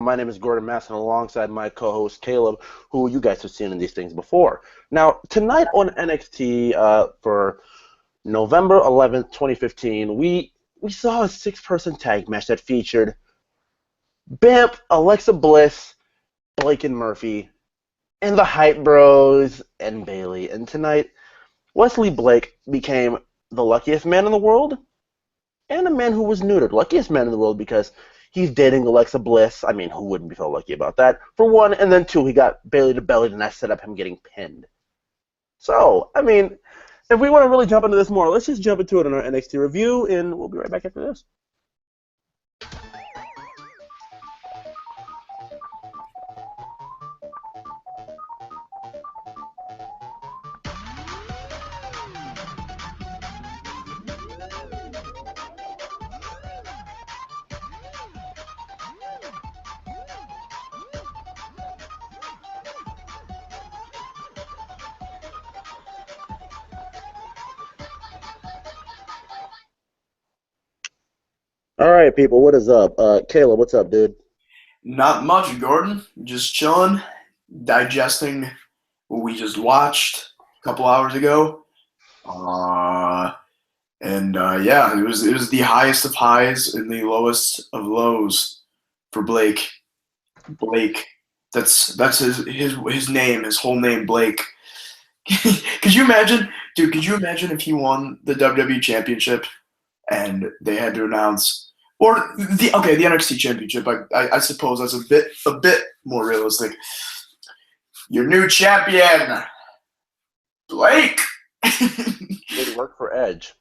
My name is Gordon Masson alongside my co-host Caleb, who you guys have seen in these things before. Now, tonight on NXT for November 11th, 2015, we saw a six-person tag match that featured Bamp, Alexa Bliss, Blake and Murphy, and the Hype Bros, and Bayley. And tonight, Wesley Blake became the luckiest man in the world and a man who was neutered. Luckiest man in the world because he's dating Alexa Bliss. I mean, who wouldn't be felt lucky about that? For one, and then two, he got Bayley to belly, and that set up him getting pinned. So, I mean, if we want to really jump into this more, let's just jump into it in our NXT review, and we'll be right back after this. All right, people, what is up? Caleb, what's up, dude? Not much, Gordon. Just chilling, digesting what we just watched a couple hours ago. Yeah, it was the highest of highs and the lowest of lows for Blake. Blake, that's his name, his whole name, Blake. Could you imagine, dude? Could you imagine if he won the WWE Championship and they had to announce? Or the NXT Championship. I suppose that's a bit more realistic. Your new champion, Blake. Did work for Edge.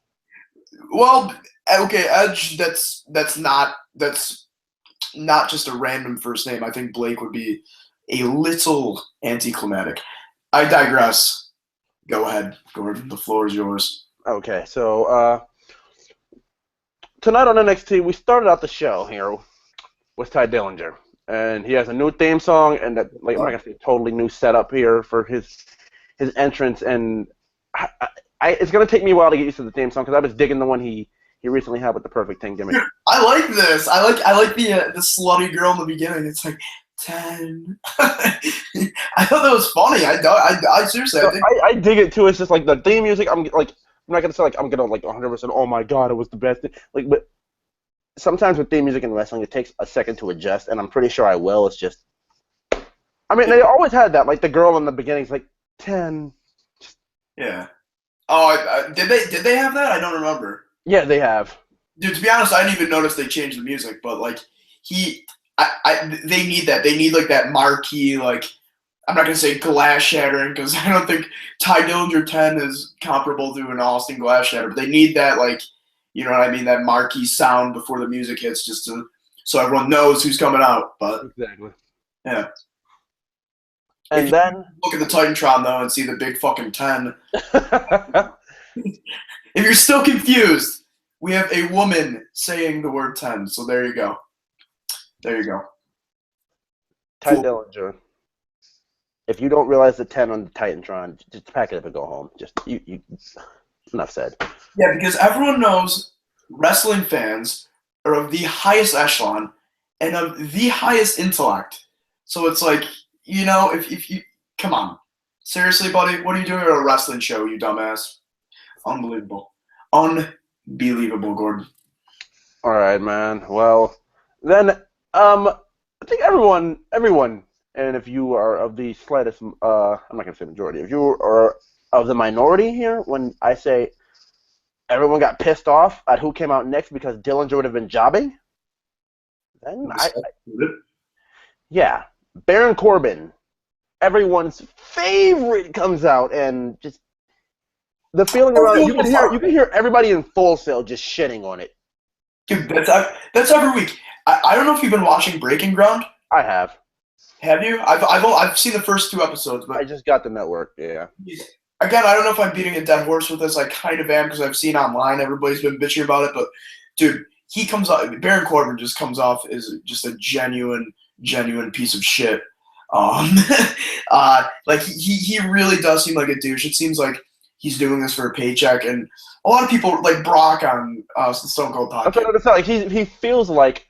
Well, okay, Edge. That's not just a random first name. I think Blake would be a little anticlimactic. I digress. Go ahead, Gordon. The floor is yours. Okay, so tonight on NXT, we started out the show here with Ty Dillinger, and he has a new theme song, and that, like, I'm not gonna say totally new setup here for his entrance, and it's gonna take me a while to get used to the theme song because I was digging the one he recently had with the Perfect 10 gimmick. I like this. I like the slutty girl in the beginning. It's like 10. I thought that was funny. I seriously. I dig it too. It's just like the theme music. I'm not gonna say like I'm gonna like 100%. Oh my god, it was the best. Like, but sometimes with theme music in wrestling, it takes a second to adjust, and I'm pretty sure I will. It's just, I mean, they always had that. Like the girl in the beginning is like 10. Yeah. Oh, did they have that? I don't remember. Yeah, they have. Dude, to be honest, I didn't even notice they changed the music. But like they need that. They need like that marquee, like. I'm not going to say glass shattering because I don't think Ty Dillinger 10 is comparable to an Austin glass shatter. But they need that, like, you know what I mean, that marquee sound before the music hits just so everyone knows who's coming out. But exactly. Yeah. And if then look at the Titantron, though, and see the big fucking 10. If you're still confused, we have a woman saying the word 10. So there you go. There you go. Ty Dillinger. If you don't realize the 10 on the Titantron, just pack it up and go home. Just you. Enough said. Yeah, because everyone knows wrestling fans are of the highest echelon and of the highest intellect. So it's like, you know, if you come on, seriously, buddy, what are you doing at a wrestling show, you dumbass? Unbelievable, Gordon. All right, man. Well, then I think everyone. And if you are of the slightest, I'm not going to say majority, if you are of the minority here, when I say everyone got pissed off at who came out next because Dillinger would have been jobbing, then yeah, Baron Corbin, everyone's favorite, comes out, and just the feeling around, you can hear everybody in Full Sail just shitting on it. Dude, that's every week. I don't know if you've been watching Breaking Ground. I have. Have you? I've seen the first 2 episodes, but I just got the network. Yeah. Again, I don't know if I'm beating a dead horse with this. I kind of am because I've seen online everybody's been bitching about it. But dude, he comes off. Baron Corbin just comes off as just a genuine piece of shit. Like he really does seem like a douche. It seems like he's doing this for a paycheck, and a lot of people like Brock on the Stone Cold podcast. Like he feels like.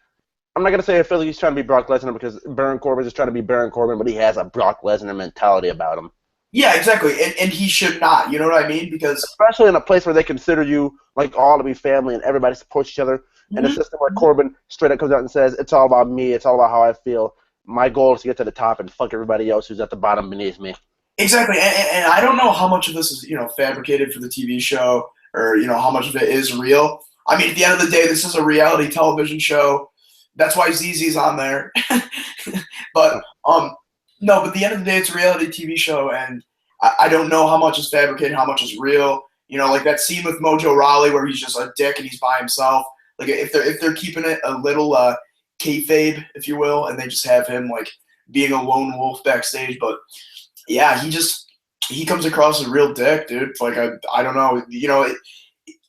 I'm not gonna say I feel like he's trying to be Brock Lesnar because Baron Corbin is trying to be Baron Corbin, but he has a Brock Lesnar mentality about him. Yeah, exactly, and he should not. You know what I mean? Because Especially in a place where they consider you like all to be family and everybody supports each other. In a system where Corbin straight up comes out and says, "It's all about me. It's all about how I feel. My goal is to get to the top and fuck everybody else who's at the bottom beneath me." exactly, and I don't know how much of this is fabricated for the TV show, or how much of it is real. I mean, at the end of the day, this is a reality television show. That's why ZZ's on there. But no, but at the end of the day, it's a reality TV show, and I don't know how much is fabricated, how much is real. Like that scene with Mojo Rawley where he's just a dick and he's by himself. Like if they're keeping it a little kayfabe, if you will, and they just have him like being a lone wolf backstage, but yeah, he comes across as a real dick, dude. Like I don't know,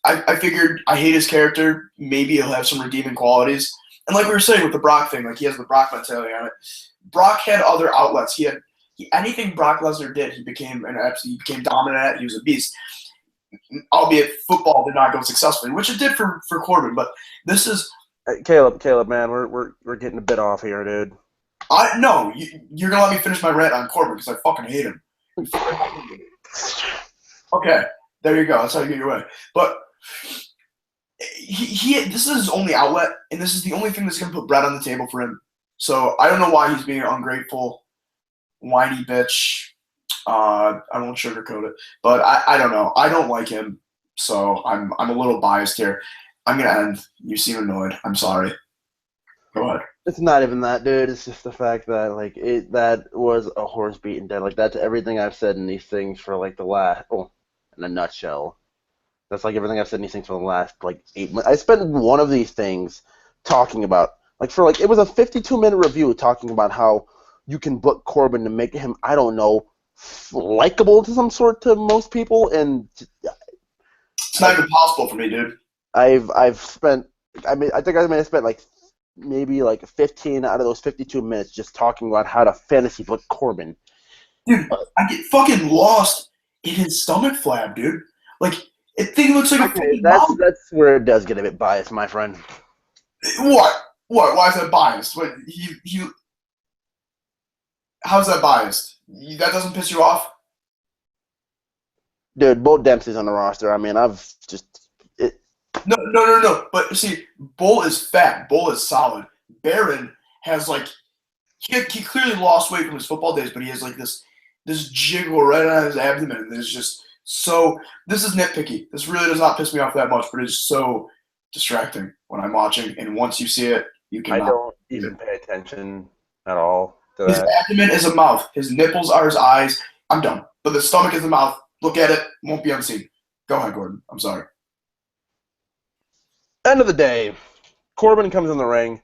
I figured I hate his character. Maybe he'll have some redeeming qualities, and like we were saying with the Brock thing, like he has the Brock mentality on it. Brock had other outlets. Anything Brock Lesnar did, he became dominant at. He was a beast. Albeit football did not go successfully, which it did for Corbin. But this is Caleb, man, we're getting a bit off here, dude. No, you're gonna let me finish my rant on Corbin because I fucking hate him. Okay, there you go. That's how you get your way. But this is his only outlet, and this is the only thing that's gonna put bread on the table for him. So I don't know why he's being an ungrateful, whiny bitch. I won't sugarcoat it, but I don't know. I don't like him, so I'm a little biased here. I'm gonna end. You seem annoyed. I'm sorry. Go ahead. It's not even that, dude. It's just the fact that that was a horse beaten dead. Like that's everything I've said in these things for like the last. Oh, in a nutshell, that's like everything I've said in these things for the last like 8 months. I spent one of these things talking about it was a 52-minute review talking about how you can book Corbin to make him, I don't know, likable to some sort to most people, and it's not even possible for me, dude. I've spent, I think I may have spent maybe 15 out of those 52 minutes just talking about how to fantasy book Corbin. Dude, I get fucking lost in his stomach flab, dude. Like, it thing looks like a that's where it does get a bit biased, my friend. What? Why is that biased? What he how's that biased? That doesn't piss you off? Dude, Bo Dempsey's on the roster. I mean, No. But see, Bull is fat. Bull is solid. Baron has he clearly lost weight from his football days, but he has this jiggle right on his abdomen. And it's just so. This is nitpicky. This really does not piss me off that much, but it's so distracting when I'm watching. And once you see it, you can. I don't even pay attention at all. His abdomen is a mouth. His nipples are his eyes. I'm done. But the stomach is the mouth. Look at it. Won't be unseen. Go ahead, Gordon. I'm sorry. End of the day, Corbin comes in the ring.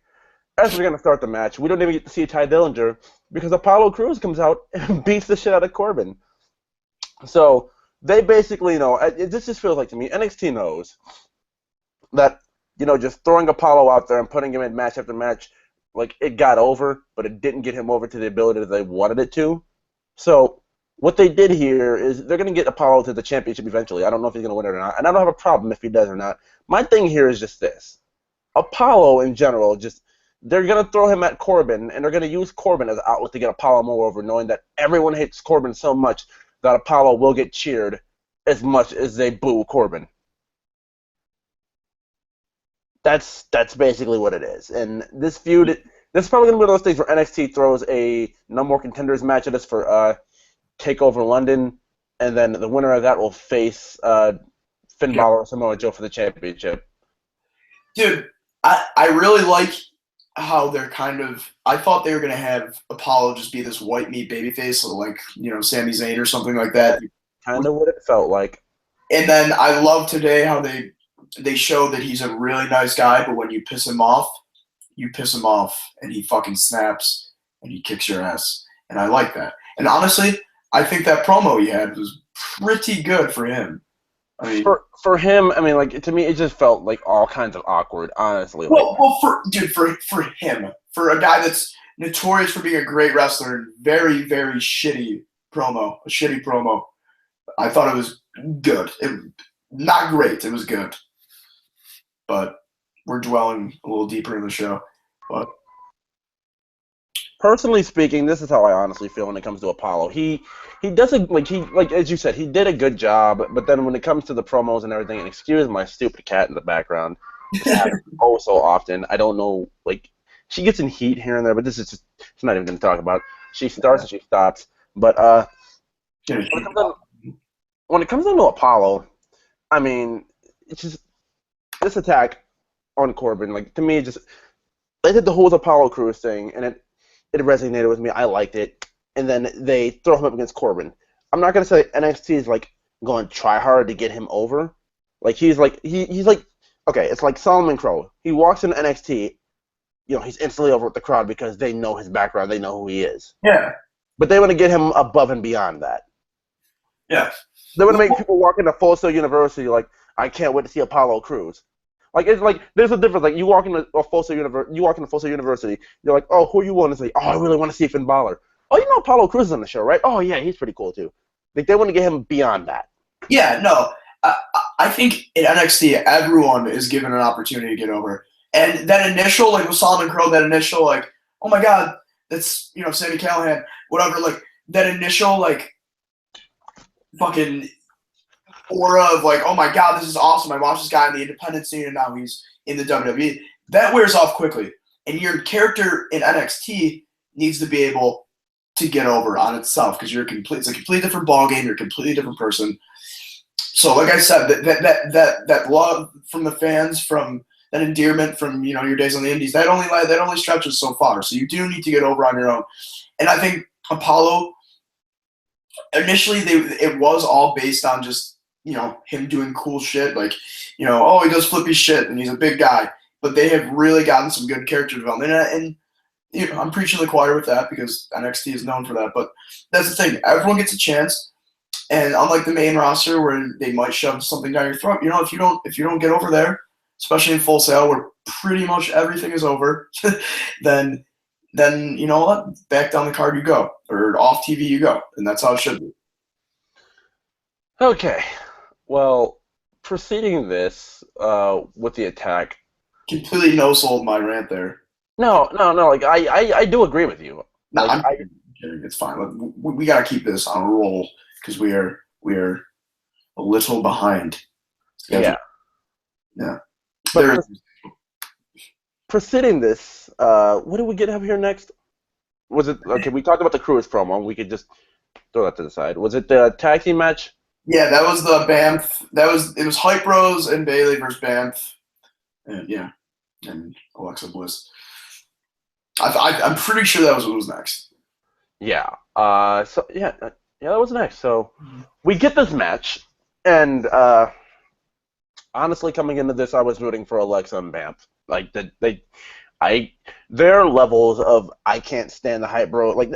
As we're going to start the match, we don't even get to see Ty Dillinger because Apollo Crews comes out and beats the shit out of Corbin. So they basically this just feels like to me, NXT knows that, just throwing Apollo out there and putting him in match after match, it got over, but it didn't get him over to the ability that they wanted it to. So what they did here is they're going to get Apollo to the championship eventually. I don't know if he's going to win it or not, and I don't have a problem if he does or not. My thing here is just this. Apollo, in general, they're going to throw him at Corbin, and they're going to use Corbin as an outlet to get Apollo more over, knowing that everyone hates Corbin so much that Apollo will get cheered as much as they boo Corbin. That's basically what it is. And this feud, this is probably going to be one of those things where NXT throws a No More Contenders match at us for TakeOver London, and then the winner of that will face Finn Balor or Samoa Joe for the championship. Dude, I really like how they're I thought they were going to have Apollo just be this white meat babyface, like, Sami Zayn or something like that. Kind of what it felt like. And then I love today how they show that he's a really nice guy, but when you piss him off, and he fucking snaps and he kicks your ass. And I like that. And honestly, I think that promo he had was pretty good for him. I mean, for him, I mean, to me, it just felt like all kinds of awkward, honestly. For him, for a guy that's notorious for being a great wrestler and very, very shitty promo, I thought it was good. Not great, it was good. But we're dwelling a little deeper in the show. But Personally speaking, this is how I honestly feel when it comes to Apollo. He doesn't like as you said, he did a good job, but then when it comes to the promos and everything, and excuse my stupid cat in the background, this happens oh so often. I don't know, like she gets in heat here and there, but this is just it's not even going to talk about. She starts and she stops, but when it comes down to Apollo, I mean, it's just this attack on Corbin, like to me, just they did the whole Apollo Crews thing, and it resonated with me. I liked it, and then they throw him up against Corbin. I'm not gonna say NXT is like going to try hard to get him over. Like he's like he's like okay, it's like Solomon Crow. He walks into NXT, he's instantly over with the crowd because they know his background, they know who he is. Yeah. But they want to get him above and beyond that. Yeah. They want to make people walk into Full Sail University like, I can't wait to see Apollo Crews. Like it's like there's a difference. Like you walk into Full Sail University, you're like, oh, who you want to see? Oh, I really want to see Finn Balor. Oh, you know Apollo Crews is on the show, right? Oh yeah, he's pretty cool too. Like they want to get him beyond that. Yeah, no. I think in NXT, everyone is given an opportunity to get over. And that initial, like with Solomon Crow, that initial, like, oh my God, that's, Sami Callihan, whatever, like, that initial, like, fucking aura of, like, oh my God, this is awesome. I watched this guy in the independent scene and now he's in the WWE. That wears off quickly. And your character in NXT needs to be able to get over on itself because it's a completely different ballgame. You're a completely different person. So, like I said, that love from the fans, from that endearment from your days on the Indies, that only stretches so far. So you do need to get over on your own. And I think Apollo initially it was all based on just him doing cool shit, like oh, he does flippy shit and he's a big guy. But they have really gotten some good character development, and I'm preaching to the choir with that because NXT is known for that. But that's the thing; everyone gets a chance. And unlike the main roster where they might shove something down your throat, if you don't get over there, especially in Full Sail where pretty much everything is over, then you know what? Back down the card you go, or off TV you go, and that's how it should be. Okay, well, preceding this with the attack. Completely no-sold my rant there. No. Like I do agree with you. No, like, I'm kidding. It's fine. We got to keep this on a roll because we are a little behind. Yeah. Yeah. But preceding this, what do we get up here next? Was it okay? We talked about the Crews promo. We could just throw that to the side. Was it the tag team match? Yeah, that was the Banff. It was Hype Bros and Bayley versus Banff. And Alexa Bliss. I'm pretty sure that was what was next. Yeah. That was next. So we get this match, and honestly, coming into this, I was rooting for Alexa and Banff. Like their levels of I can't stand the Hype Bro. Like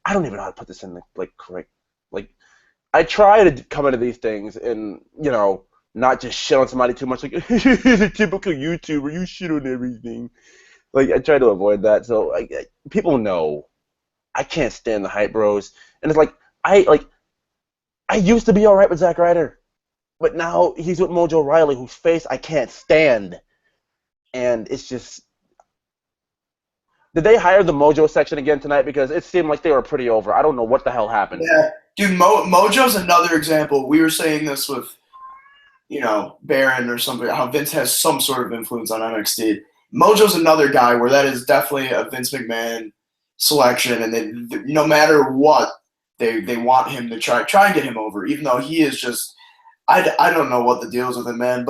I don't even know how to put this in the correct. Like I try to come into these things and not just shit on somebody too much. Like he's a typical YouTuber, you shit on everything. Like I try to avoid that. So people know I can't stand the Hype Bros, and it's like I used to be alright with Zack Ryder, but now he's with Mojo Rawley, whose face I can't stand, and it's just. Did they hire the Mojo section again tonight? Because it seemed like they were pretty over. I don't know what the hell happened. Yeah, dude, Mojo's another example. We were saying this with, Baron or something, how Vince has some sort of influence on NXT. Mojo's another guy where that is definitely a Vince McMahon selection, and no matter what, they want him to try and get him over, even though he is just, I don't know what the deal is with him, man.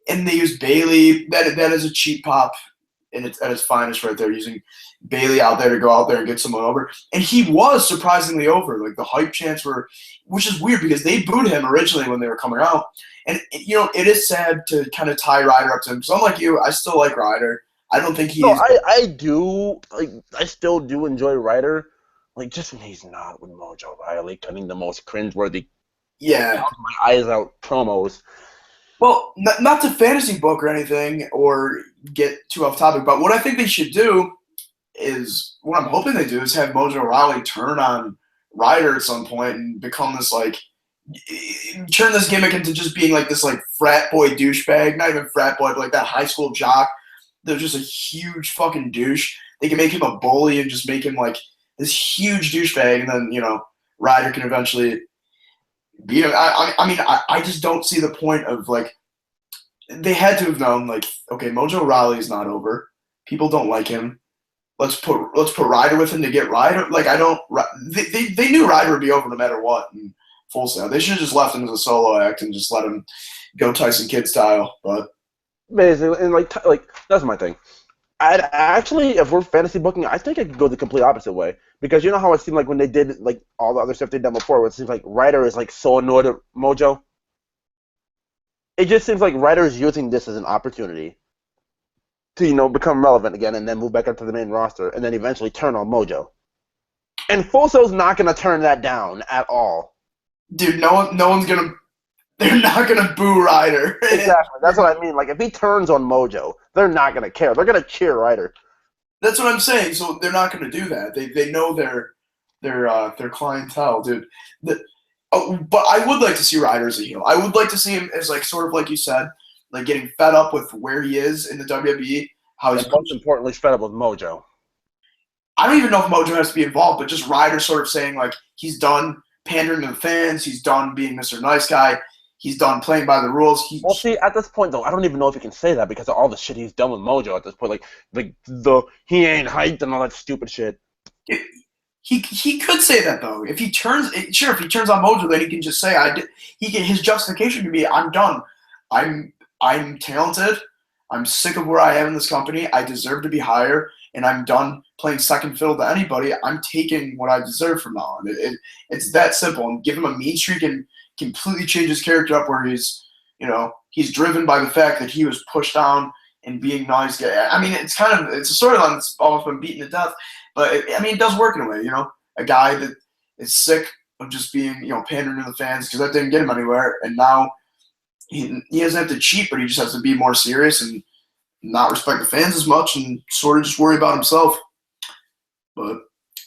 And they use Bayley. That is a cheap pop. And it's at its finest right there, using Bayley out there to go out there and get someone over. And he was surprisingly over. Like, the hype chants were, which is weird because they booed him originally when they were coming out. And, it is sad to kind of tie Ryder up to him. Because unlike you, I still like Ryder. I don't think he's... No, I do. Like, I still do enjoy Ryder. Like, just when he's not with Mojo Rawley, cutting the most cringeworthy, my eyes out promos. Well, not to fantasy book or anything or get too off topic, but what I think they should do is, what I'm hoping they do is have Mojo Rawley turn on Ryder at some point and become this, turn this gimmick into just being this frat boy douchebag, not even frat boy, but that high school jock. They're just a huge fucking douche they can make him a bully and just make him like this huge douchebag, and then Ryder can eventually beat him. I just don't see the point of like they had to have known like okay, Mojo Rawley's not over. People don't like him. Let's put Ryder with him to get Ryder. Like I don't. They knew Ryder would be over no matter what. And Full Sail. They should have just left him as a solo act and just let him go Tyson Kidd style. But basically, and like that's my thing. I'd actually, if we're fantasy booking, I think I could go the complete opposite way because you know how it seemed like when they did like all the other stuff they'd done before, where it seems like Ryder is like so annoyed at Mojo. It just seems like Ryder is using this as an opportunity to become relevant again and then move back up to the main roster and then eventually turn on Mojo. And Full Sail's not going to turn that down at all. Dude, no one's gonna. They're not gonna boo Ryder. Exactly. That's what I mean. Like if he turns on Mojo, they're not going to care. They're going to cheer Ryder. That's what I'm saying. So they're not gonna do that. They know their clientele, dude. But I would like to see Ryder as a heel. I would like to see him as like sort of like you said, like getting fed up with where he is in the WWE. How he's most importantly fed up with Mojo. I don't even know if Mojo has to be involved, but just Ryder sort of saying like he's done pandering to the fans, he's done being Mr. Nice Guy, he's done playing by the rules. Well, see, at this point though, I don't even know if he can say that because of all the shit he's done with Mojo at this point. Like the he ain't hyped and all that stupid shit. He could say that though. If he turns on Mojo, then he can just say his justification can be I'm done. I'm talented. I'm sick of where I am in this company. I deserve to be higher, and I'm done playing second fiddle to anybody. I'm taking what I deserve from now on. It's that simple. And give him a mean streak and completely change his character up where he's driven by the fact that he was pushed down and being nice. I mean, it's a storyline that's almost been beaten to death. But it does work in a way, a guy that is sick of just being, pandering to the fans because that didn't get him anywhere, and now he doesn't have to cheat, but he just has to be more serious and not respect the fans as much and sort of just worry about himself. But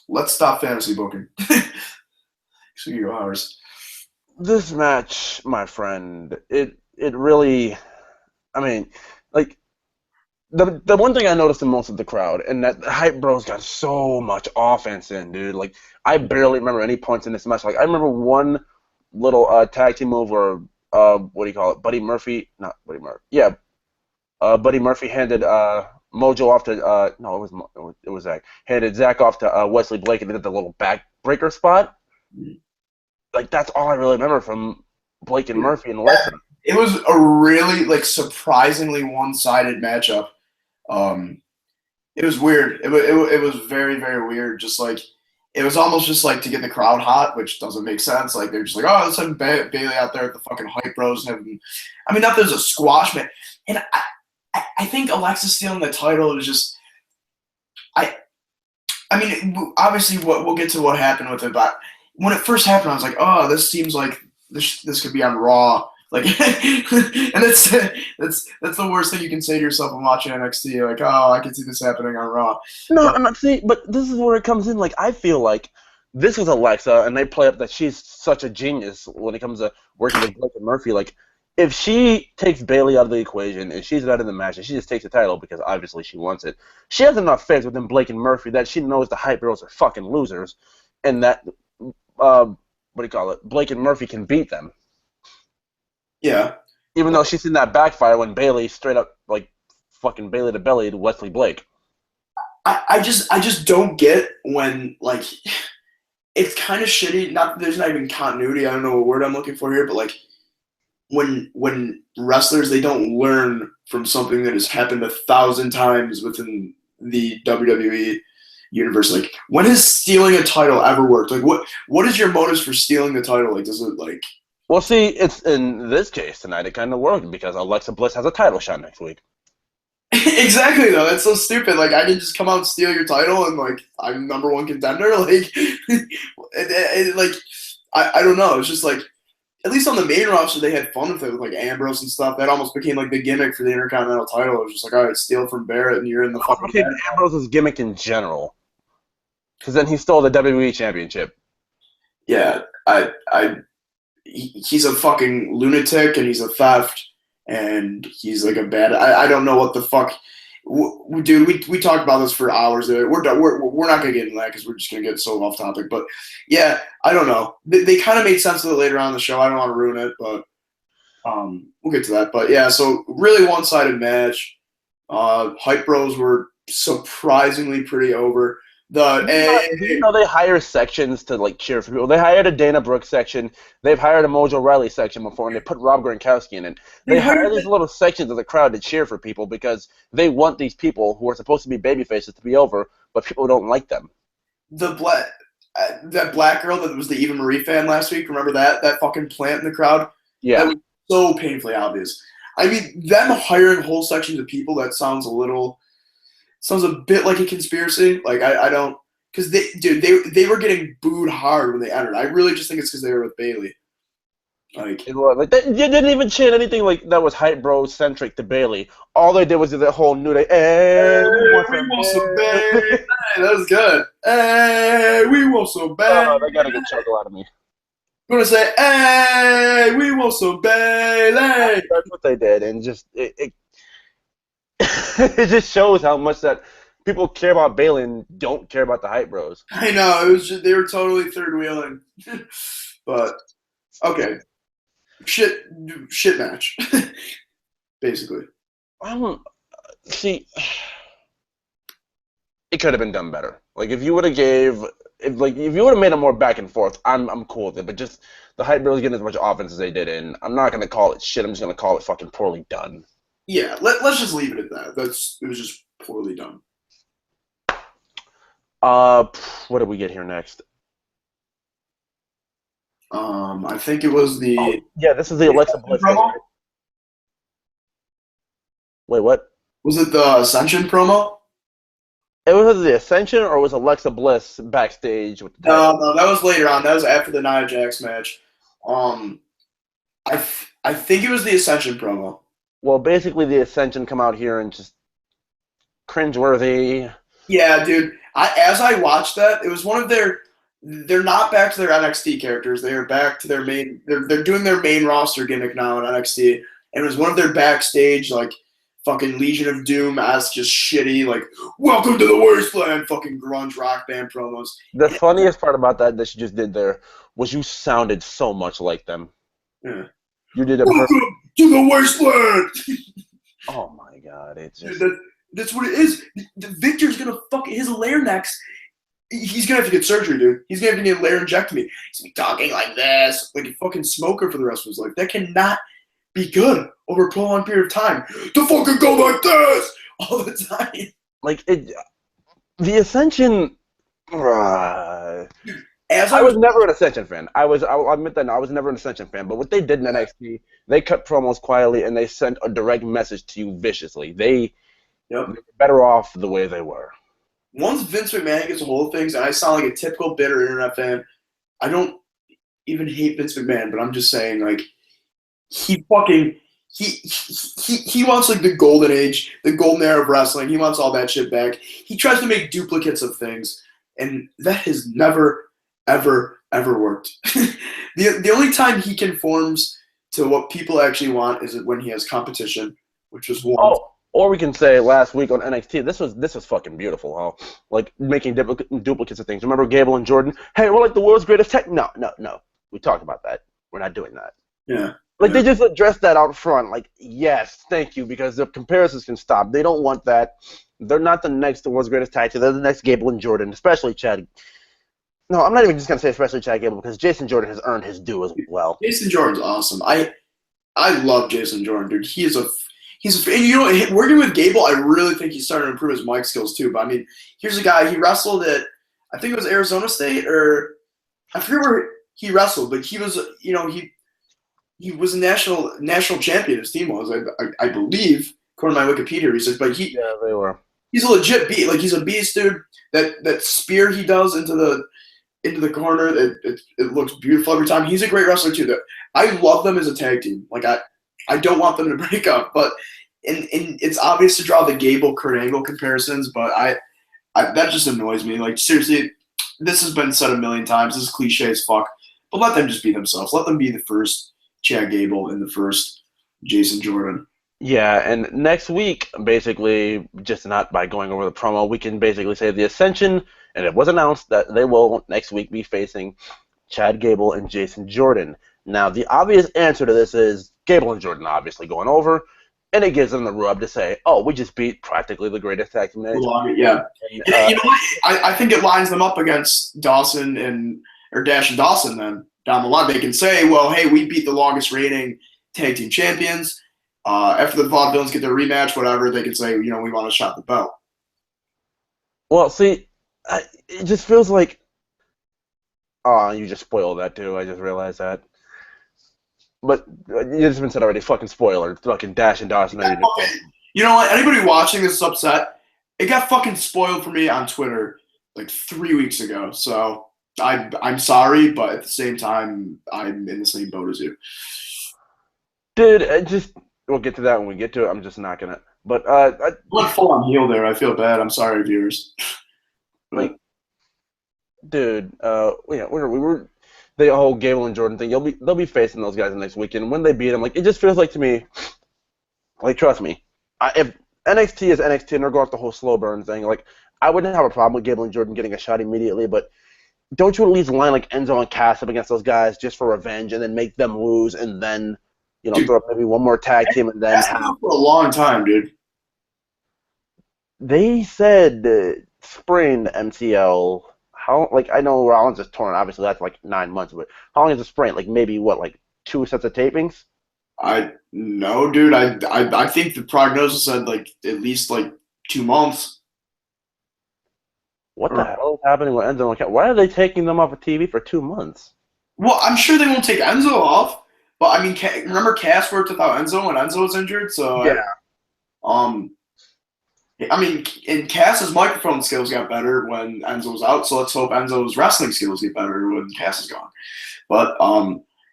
let's stop fantasy booking. So you go, ours. This match, my friend, it really, like. The one thing I noticed in most of the crowd, and that the Hype Bros got so much offense in, dude. Like, I barely remember any points in this match. Like, I remember one little tag team move where, what do you call it? Buddy Murphy handed Mojo off to, it was Zach. Handed Zach off to Wesley Blake and did the little backbreaker spot. Like, that's all I really remember from Blake and Murphy in the last time. It was a really, like, surprisingly one-sided matchup. It was weird. It was very, very weird. Just like it was almost just like to get the crowd hot, which doesn't make sense. Like they're just like, oh, let's have Bailey out there at the fucking Hype Bros. And not there's a squash match, and I think Alexa stealing the title is just obviously we'll get to what happened with it, but when it first happened, I was like, oh, this seems like this could be on Raw. Like, and that's the worst thing you can say to yourself when watching NXT. Like, oh, I can see this happening on Raw. No, I'm not saying, but this is where it comes in. Like, I feel like this is Alexa, and they play up that she's such a genius when it comes to working with Blake and Murphy. Like, if she takes Bailey out of the equation and she's not in the match and she just takes the title because obviously she wants it, she has enough faith within Blake and Murphy that she knows the Hype Girls are fucking losers, and that Blake and Murphy can beat them. Yeah. Even though she's in that backfire when Bailey straight up like fucking Bailey to belly to Wesley Blake. I just don't get when like it's kind of shitty. There's not even continuity. I don't know what word I'm looking for here, but like when wrestlers they don't learn from something that has happened 1,000 times within the WWE universe. Like when has stealing a title ever worked? Like what is your motives for stealing the title? Like does it like Well, see, it's in this case tonight. It kind of worked because Alexa Bliss has a title shot next week. Exactly, though. That's so stupid. Like, I can just come out and steal your title, and like I'm #1 contender. Like, I don't know. It's just like, at least on the main roster, they had fun with it with like Ambrose and stuff. That almost became like the gimmick for the Intercontinental title. It was just like, all right, steal from Barrett, and you're in the fucking. Okay, Ambrose's gimmick in general, because then he stole the WWE Championship. Yeah, he's a fucking lunatic and he's a theft and he's like a bad. I don't know what the fuck. Dude, we talked about this for hours. We're done. We're not gonna get into that because we're just gonna get so off topic. But yeah, I don't know. They kind of made sense of it later on in the show. I don't want to ruin it, but we'll get to that. But yeah, so really one-sided match. Hype Bros were surprisingly pretty over. Do you know they hire sections to like cheer for people? They hired a Dana Brooke section. They've hired a Mojo Riley section before, and they put Rob Gronkowski in it. They hire these little sections of the crowd to cheer for people because they want these people who are supposed to be baby faces to be over, but people don't like them. That black girl that was the Eva Marie fan last week. Remember that fucking plant in the crowd? Yeah, that was so painfully obvious. I mean, them hiring whole sections of people, that sounds a bit like a conspiracy. Like I don't, because they were getting booed hard when they entered. I really just think it's because they were with Bailey. Like they didn't even chant anything like that was Hype Bro centric to Bailey. All they did was do that whole New Day. Hey, we want some Bailey. Hey, that was good. Hey, we want some Bailey. Oh, they got a good chuckle out of me. I'm gonna say, hey, we want some Bailey. That's what they did, and just it it just shows how much that people care about Bailey and don't care about the Hype Bros. I know, it was just, they were totally third wheeling. But okay, shit match, basically. See, it could have been done better. Like if you would have made it more back and forth, I'm cool with it. But just the Hype Bros getting as much offense as they did, and I'm not gonna call it shit. I'm just gonna call it fucking poorly done. Yeah, let's just leave it at that. It was just poorly done. What did we get here next? I think it was the. Yeah, this is the Alexa Bliss promo. Wait, what? Was it the Ascension promo? It was the Ascension, or was Alexa Bliss backstage with the No, that was later on. That was after the Nia Jax match. I think it was the Ascension promo. Well, basically, the Ascension come out here and just cringeworthy. Yeah, dude. As I watched that, it was one of their. They're not back to their NXT characters. They are back to their main. They're doing their main roster gimmick now in NXT, and it was one of their backstage like fucking Legion of Doom as just shitty like welcome to the wasteland fucking grunge rock band promos. The funniest part about that she just did there was you sounded so much like them. Yeah. You did a welcome to the wasteland. Oh my god, it's just. Dude, that's what it is. Victor's gonna fucking his larynx. He's gonna have to get surgery, dude. He's gonna have to get a laryngectomy. He's gonna be talking like this, like a fucking smoker for the rest of his life. That cannot be good over a prolonged period of time. To fucking go like this all the time. Like it, the Ascension. I was never an Ascension fan. I'll admit that. I was never an Ascension fan. But what they did in NXT, they cut promos quietly and they sent a direct message to you viciously. They were better off the way they were. Once Vince McMahon gets a hold of things, and I sound like a typical bitter internet fan, I don't even hate Vince McMahon, but I'm just saying, like, he wants like the golden age, the golden era of wrestling. He wants all that shit back. He tries to make duplicates of things, and that has never, ever, ever worked. The only time he conforms to what people actually want is when he has competition, which was one. Oh. Or we can say last week on NXT, this was fucking beautiful, huh? Like making duplicates of things. Remember Gable and Jordan? Hey, we're like the world's greatest tech. No. We talked about that. We're not doing that. Yeah. Like they just addressed that out front. Like, yes, thank you, because the comparisons can stop. They don't want that. They're not the next world's greatest tag team. They're the next Gable and Jordan, especially Chad. No, I'm not even just gonna say especially Chad Gable because Jason Jordan has earned his due as well. Jason Jordan's awesome. I love Jason Jordan, dude. He's working with Gable, I really think he's starting to improve his mic skills too. But I mean, here's a guy, he wrestled at, I think it was Arizona State, or I forget where he wrestled, but he was, he was a national champion. His team was, I believe, according to my Wikipedia research. But yeah, they were. He's a legit beast. Like he's a beast, dude. That spear he does into the corner, it looks beautiful every time. He's a great wrestler too. I love them as a tag team. Like I don't want them to break up, but and it's obvious to draw the Gable-Kurt Angle comparisons, but I that just annoys me. Like seriously, this has been said a million times. This is cliche as fuck, but let them just be themselves. Let them be the first Chad Gable and the first Jason Jordan. Yeah, and next week, basically, just not by going over the promo, we can basically say the Ascension, and it was announced that they will next week be facing Chad Gable and Jason Jordan. Now, the obvious answer to this is Gable and Jordan obviously going over, and it gives them the rub to say, oh, we just beat practically the greatest tag team in Long, yeah. And, And you know what? I think it lines them up against Dawson or Dash and Dawson then down the line. They can say, well, hey, we beat the longest reigning tag team champions. After the Vaudevillains get their rematch, whatever, they can say, we want to shot the belt. well, see, it just feels like, oh, you just spoiled that too. I just realized that. But it's been said already. Fucking spoiler. Fucking Dash and Dawson. You know what? Anybody watching this is upset. It got fucking spoiled for me on Twitter like 3 weeks ago. So I'm sorry, but at the same time, I'm in the same boat as you. Dude, we'll get to that when we get to it. I'm just not gonna. But I went full on heel there. I feel bad. I'm sorry, viewers. Like, dude, yeah, we were the whole Gable and Jordan thing. They'll be facing those guys next weekend. When they beat them, like it just feels like to me, like trust me, if NXT is NXT and they're going off the whole slow burn thing, like I wouldn't have a problem with Gable and Jordan getting a shot immediately, but don't you at least line like Enzo and Cass up against those guys just for revenge and then make them lose and then throw up maybe one more tag team and then have for a long time, dude. They said sprained MCL. How I know Rollins is torn. Obviously, that's like 9 months. But how long is a sprain? Like maybe what? Like 2 sets of tapings? I no, dude. I think the prognosis said like at least like 2 months. What the hell is happening with Enzo and Cass? Why are they taking them off of TV for 2 months? Well, I'm sure they won't take Enzo off, but I mean, remember Cass worked without Enzo when Enzo was injured, so Yeah. I mean, and Cass's microphone skills got better when Enzo was out, so let's hope Enzo's wrestling skills get better when Cass is gone. But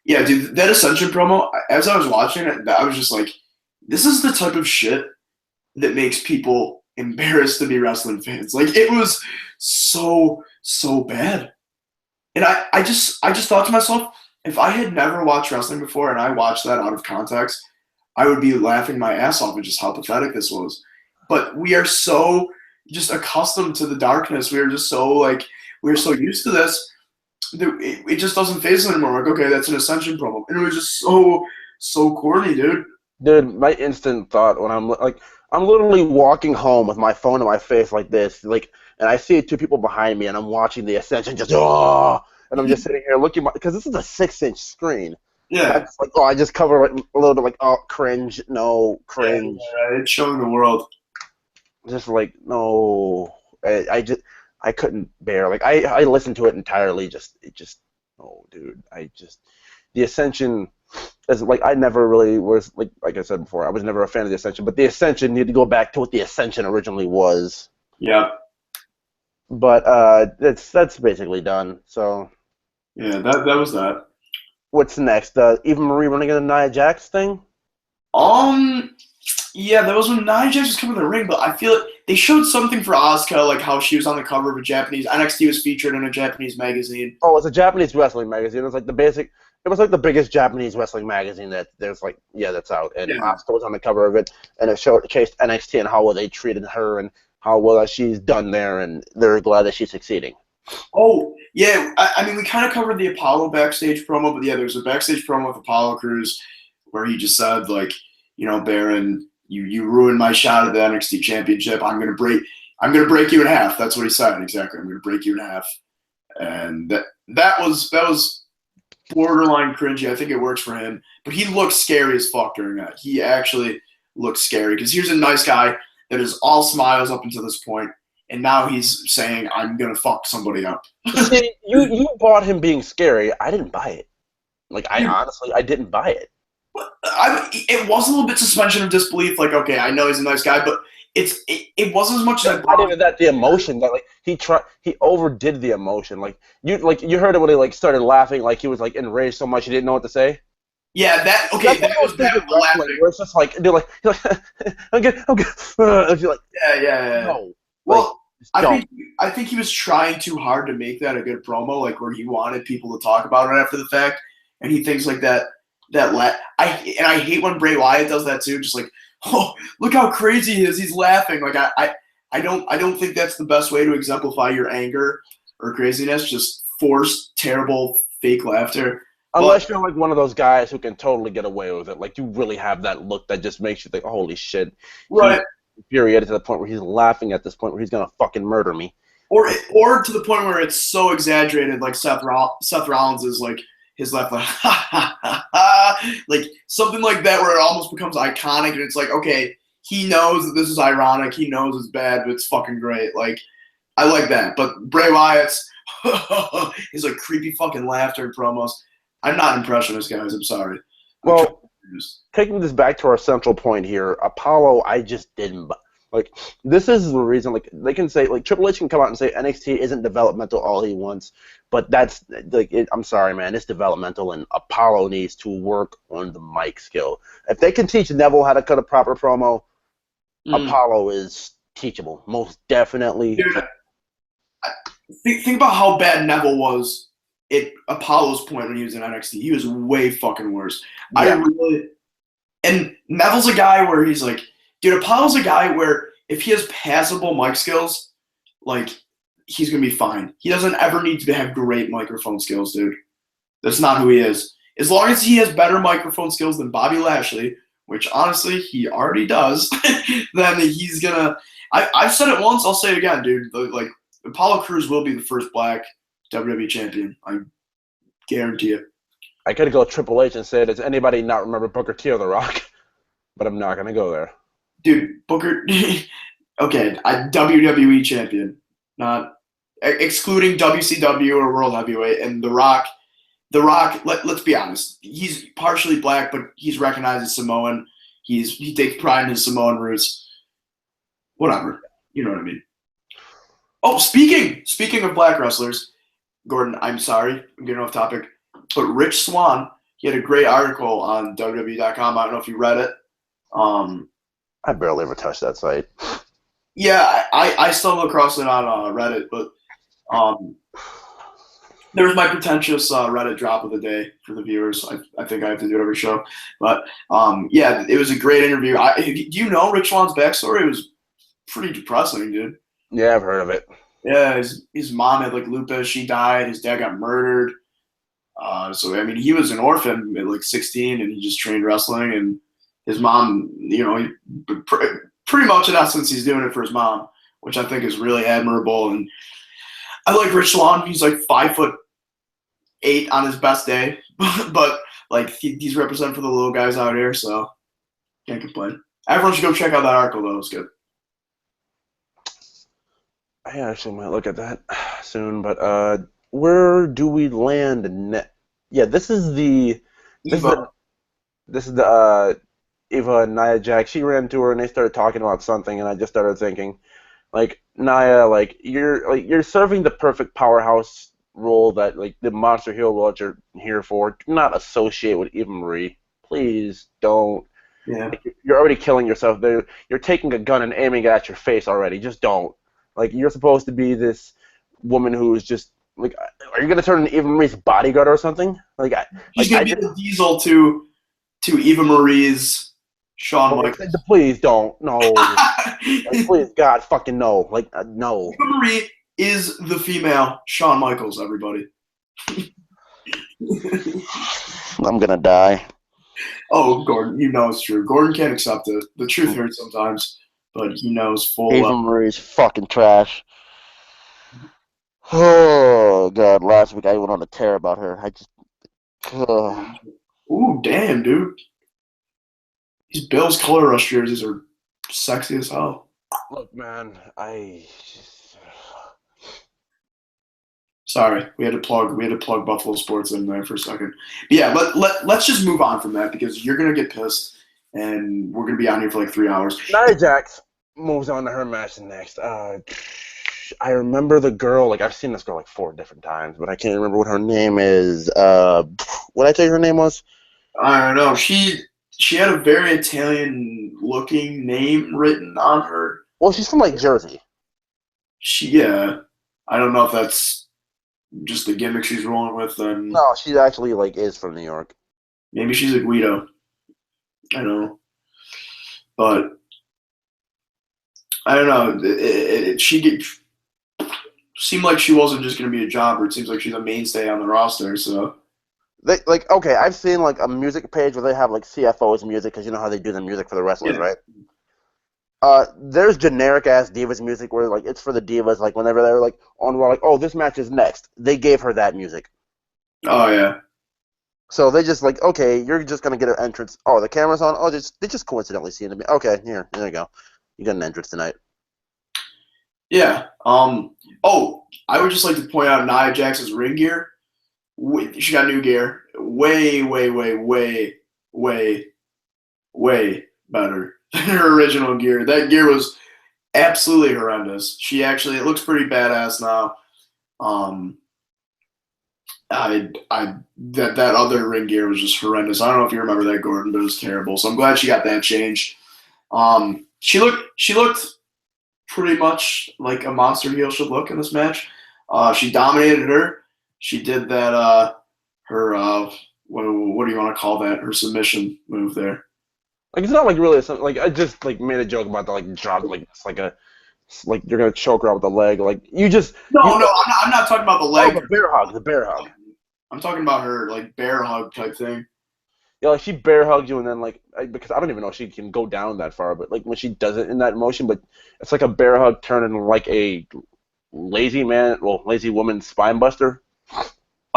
yeah, dude, that Ascension promo, as I was watching it, I was just like, this is the type of shit that makes people embarrassed to be wrestling fans. Like it was so bad. And I just thought to myself, if I had never watched wrestling before and I watched that out of context, I would be laughing my ass off at just how pathetic this was. But we are so just accustomed to the darkness. We are just so we're so used to this that it just doesn't phase us anymore. Like, okay, that's an Ascension promo. And it was just so corny, dude. Dude, my instant thought when I'm literally walking home with my phone in my face like this, and I see 2 people behind me, and I'm watching the Ascension just and I'm just sitting here looking because this is a 6-inch screen. Yeah. I'm just I just cover it a little bit cringe, no, cringe. Yeah, it's showing the world. Just no, I couldn't bear. I listened to it entirely. No, dude. The Ascension is I never really was like I said before. I was never a fan of the Ascension, but the Ascension needed to go back to what the Ascension originally was. Yeah. But that's basically done. So. Yeah, that was that. What's next? Eva Marie running into Nia Jax thing? Yeah, that was when Nia Jax was coming to the ring, but I feel like they showed something for Asuka, like how she was on the cover of a Japanese NXT was featured in a Japanese magazine. Oh, it's a Japanese wrestling magazine. It was the biggest Japanese wrestling magazine that there's that's out. And Asuka was on the cover of it, and it showcased NXT and how well they treated her and how well she's done there, and they're glad that she's succeeding. Oh, yeah. I mean, we kind of covered the Apollo backstage promo, but yeah, there's a backstage promo with Apollo Crews where he just said, Baron, you ruined my shot at the NXT Championship. I'm gonna break you in half. That's what he said exactly. I'm gonna break you in half. And that was borderline cringy. I think it works for him, but he looked scary as fuck during that. He actually looked scary because here's a nice guy that is all smiles up until this point, and now he's saying, "I'm gonna fuck somebody up." See, you bought him being scary. I didn't buy it. Honestly, I didn't buy it. It was a little bit suspension of disbelief. Like, okay, I know he's a nice guy, but it wasn't as much as not even that. The emotion that he overdid the emotion. You heard it when he started laughing, he was enraged so much he didn't know what to say. Yeah, that was laughing. Where it's just I'm good. Yeah. No. Well, I think he was trying too hard to make that a good promo, where he wanted people to talk about it after the fact, and he thinks that I hate when Bray Wyatt does that too. Just like, oh, look how crazy he is. He's laughing. Like I don't think that's the best way to exemplify your anger or craziness. Just forced, terrible, fake laughter. But Unless you're like one of those guys who can totally get away with it. Like you really have that look that just makes you think, holy shit. He's right, infuriated to the point where he's laughing at this point where he's gonna fucking murder me. or to the point where it's so exaggerated, like Seth Rollins is like his laugh, like ha ha ha ha, like something like that, where it almost becomes iconic, and it's like, okay, he knows that this is ironic, he knows it's bad, but it's fucking great. Like I like that. But Bray Wyatt's his like creepy fucking laughter in promos. I'm not impressionist, guys. I'm sorry. Well, taking this back to our central point here, Apollo, I just didn't. Like, this is the reason, like, they can say, like, Triple H can come out and say NXT isn't developmental all he wants, but that's, like, I'm sorry, man, it's developmental, and Apollo needs to work on the mic skill. If they can teach Neville how to cut a proper promo, Apollo is teachable, most definitely. Dude, think about how bad Neville was at Apollo's point when he was in NXT. He was way fucking worse. Yeah. And Neville's a guy where he's like, dude, Apollo's a guy where if he has passable mic skills, like, he's going to be fine. He doesn't ever need to have great microphone skills, dude. That's not who he is. As long as he has better microphone skills than Bobby Lashley, which honestly he already does, then he's going to – I've said it once, I'll say it again, dude. Like, Apollo Crews will be the first black WWE champion. I guarantee it. I could go Triple H and say, does anybody not remember Booker T or The Rock? But I'm not going to go there. Dude, Booker, okay, WWE champion, not excluding WCW or World Heavyweight, and The Rock. Let's be honest, he's partially black, but he's recognized as Samoan. He takes pride in his Samoan roots. Whatever, you know what I mean. Oh, speaking of black wrestlers, Gordon, I'm sorry, I'm getting off topic, but Rich Swann, he had a great article on WWE.com. I don't know if you read it. I barely ever touched that site. Yeah, I stumbled across it on Reddit, but there was my pretentious Reddit drop of the day for the viewers. I think I have to do it every show. But, yeah, it was a great interview. Do you know Rich Swann's backstory? It was pretty depressing, dude. Yeah, I've heard of it. Yeah, his mom had, like, lupus. She died. His dad got murdered. So, I mean, he was an orphan at, like, 16, and he just trained wrestling, and his mom, you know, pretty much in essence, he's doing it for his mom, which I think is really admirable. And I like Rich Swann. He's like 5'8" on his best day, but like he's representing for the little guys out here, so can't complain. Everyone should go check out that article, though. It's good. I actually might look at that soon, but where do we land? Yeah, this is the Eva and Nia Jax. She ran to her and they started talking about something, and I just started thinking, like, Nia, like you're serving the perfect powerhouse role that, like, the monster heel role that you're here for. Do not associate with Eva Marie. Please don't. Yeah. Like, you're already killing yourself. You're taking a gun and aiming it at your face already. Just don't. Like, you're supposed to be this woman who's just, like, are you gonna turn into Eva Marie's bodyguard or something? Like, He's gonna be the Diesel to Eva Marie's Shawn Michaels. Please don't. No. Like, please, God, fucking no. Like, no. Eva Marie is the female Shawn Michaels, everybody. I'm gonna die. Oh, Gordon, you know it's true. Gordon can't accept it. The truth hurts sometimes, but he knows full well. Eva Marie's fucking trash. Oh, God, last week I went on a tear about her. I just... Ooh, damn, dude. These Bills color rush jerseys are sexy as hell. Look, man, Sorry, we had to plug Buffalo Sports in there for a second. But yeah, let's just move on from that because you're gonna get pissed, and we're gonna be on here for like 3 hours. Nia Jax moves on to her match next. I remember the girl. Like, I've seen this girl like 4 different times, but I can't remember what her name is. What did I tell you her name was? I don't know. She had a very Italian-looking name written on her. Well, she's from like Jersey. Yeah. I don't know if that's just the gimmick she's rolling with. Then no, she actually like is from New York. Maybe she's a Guido. I don't know. But I don't know. Seemed like she wasn't just going to be a jobber. It seems like she's a mainstay on the roster. So Okay, I've seen like a music page where they have like CFO's music because you know how they do the music for the wrestlers, yeah. right? There's generic ass divas music where like it's for the divas. Like whenever they're like on Raw, like oh this match is next, they gave her that music. Oh yeah. So they just like okay, you're just gonna get an entrance. Oh the camera's on. Oh they just coincidentally see it. Okay, here you go. You got an entrance tonight. Yeah. Oh, I would just like to point out Nia Jax's ring gear. She got new gear. Way, way, way, way, way, way better than her original gear. That gear was absolutely horrendous. It looks pretty badass now. Um, that other ring gear was just horrendous. I don't know if you remember that, Gordon, but it was terrible. So I'm glad she got that changed. She looked pretty much like a monster heel should look in this match. She dominated her. She did that. Her what do you want to call that? Her submission move there. Like it's not like really something. Like I just like made a joke about the like drop. Like it's like you're gonna choke her out with the leg. Like you just No, I'm not talking about the leg. Oh, the bear hug. I'm talking about her like bear hug type thing. Yeah, like she bear hugs you and then like because I don't even know if she can go down that far, but like when she does it in that motion, but it's like a bear hug turning like a lazy woman spine buster.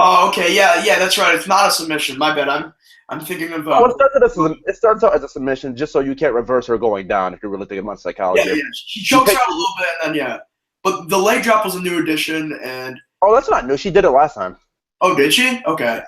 Oh, okay, yeah, that's right. It's not a submission. My bad. I'm thinking of. It starts out as a submission just so you can't reverse her going down if you're really thinking about psychology. Yeah. She chokes out a little bit and then yeah, but the leg drop was a new addition and. Oh, that's not new. She did it last time. Oh, did she? Okay.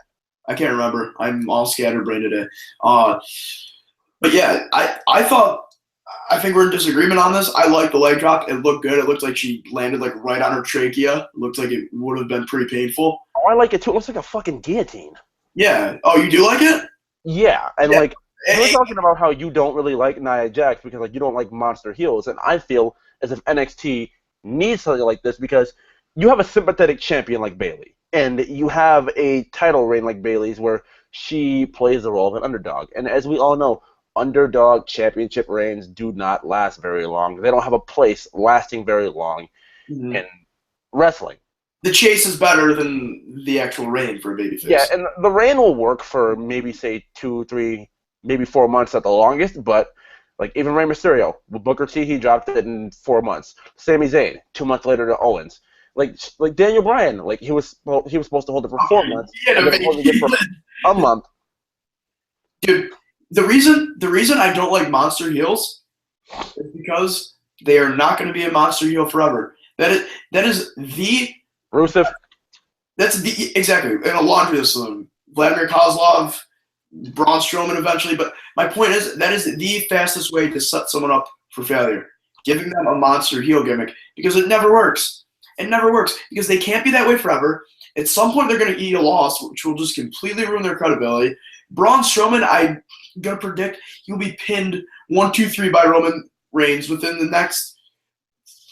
I can't remember. I'm all scatterbrained today. But yeah, I think we're in disagreement on this. I like the leg drop. It looked good. It looked like she landed like right on her trachea. It looked like it would have been pretty painful. Oh, I like it too. It looks like a fucking guillotine. Yeah. Oh, you do like it? Yeah, and like you're talking about how you don't really like Nia Jax because like you don't like monster heels, and I feel as if NXT needs something like this because you have a sympathetic champion like Bayley, and you have a title reign like Bayley's where she plays the role of an underdog, and as we all know, underdog championship reigns do not last very long. They don't have a place lasting very long in wrestling. The chase is better than the actual reign for a babyface. Yeah, and the reign will work for maybe say 2, 3, maybe 4 months at the longest, but like even Rey Mysterio, with Booker T, he dropped it in 4 months. Sami Zayn, 2 months later to Owens. Like Daniel Bryan, like he was supposed to hold it for 4 months, and then holding it for a month. Dude, the reason I don't like monster heels is because they are not going to be a monster heel forever. That is the Rusev. That's the exactly in a laundry list of them. Vladimir Kozlov, Braun Strowman eventually. But my point is that is the fastest way to set someone up for failure. Giving them a monster heel gimmick because it never works. It never works because they can't be that way forever. At some point, they're going to eat a loss, which will just completely ruin their credibility. Braun Strowman, I'm going to predict he'll be pinned 1, 2, 3 by Roman Reigns within the next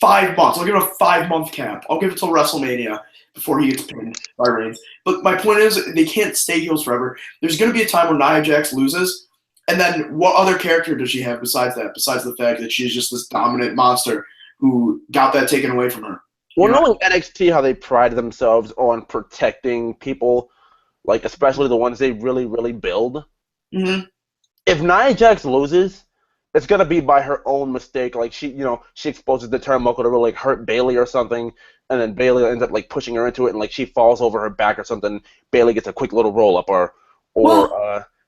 5 months. I'll give it a 5-month cap. I'll give it till WrestleMania before he gets pinned by Reigns. But my point is, they can't stay heels forever. There's going to be a time where Nia Jax loses, and then what other character does she have besides that? Besides the fact that she's just this dominant monster who got that taken away from her. Well, knowing NXT, how they pride themselves on protecting people, like especially the ones they really, really build. Mm-hmm. If Nia Jax loses, it's gonna be by her own mistake. Like she exposes the turnbuckle to really like hurt Bayley or something, and then Bayley ends up like pushing her into it, and like she falls over her back or something. Bayley gets a quick little roll up, or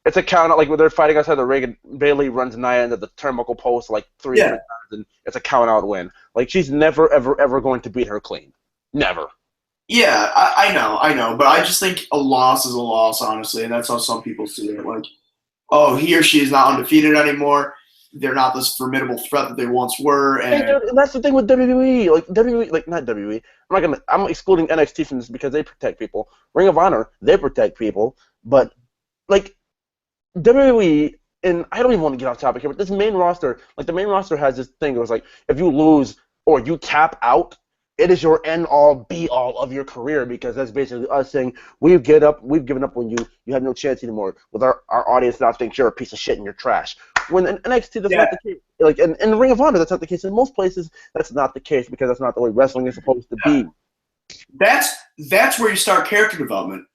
it's a count out. Like when they're fighting outside the ring, and Bayley runs Nia into the turnbuckle post like 300 times, and it's a count out win. Like she's never, ever going to beat her clean. Never. Yeah, I know, but I just think a loss is a loss, honestly, and that's how some people see it. Like, oh, he or she is not undefeated anymore. They're not this formidable threat that they once were, and that's the thing with WWE. Like WWE, like not WWE. I'm excluding NXT from this because they protect people. Ring of Honor, they protect people, but like WWE, and I don't even want to get off topic here, but this main roster, like the main roster has this thing. It was like if you lose or you tap out, it is your end all be all of your career, because that's basically us saying we've given up when you have no chance anymore, with our audience now thinks you're a piece of shit and you're trash. When in NXT that's not the case. Like in Ring of Honor that's not the case. In most places that's not the case, because that's not the way wrestling is supposed to be. That's where you start character development.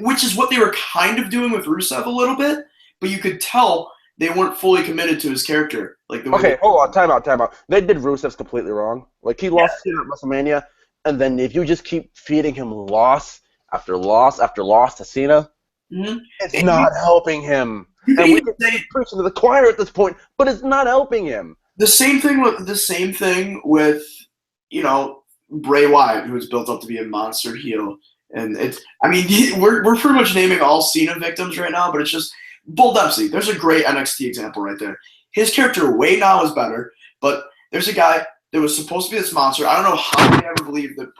Which is what they were kind of doing with Rusev a little bit, but you could tell they weren't fully committed to his character. Like hold on, time out. They did Rusev's completely wrong. Like, he lost at WrestleMania, and then if you just keep feeding him loss after loss after loss to Cena, it's not helping him. And we can say preaching to the choir at this point, but it's not helping him. The same thing with Bray Wyatt, who was built up to be a monster heel. And we're pretty much naming all Cena victims right now, but it's just Bull Dempsey. There's a great NXT example right there. His character way now is better, but there's a guy that was supposed to be this monster. I don't know how they ever believed that,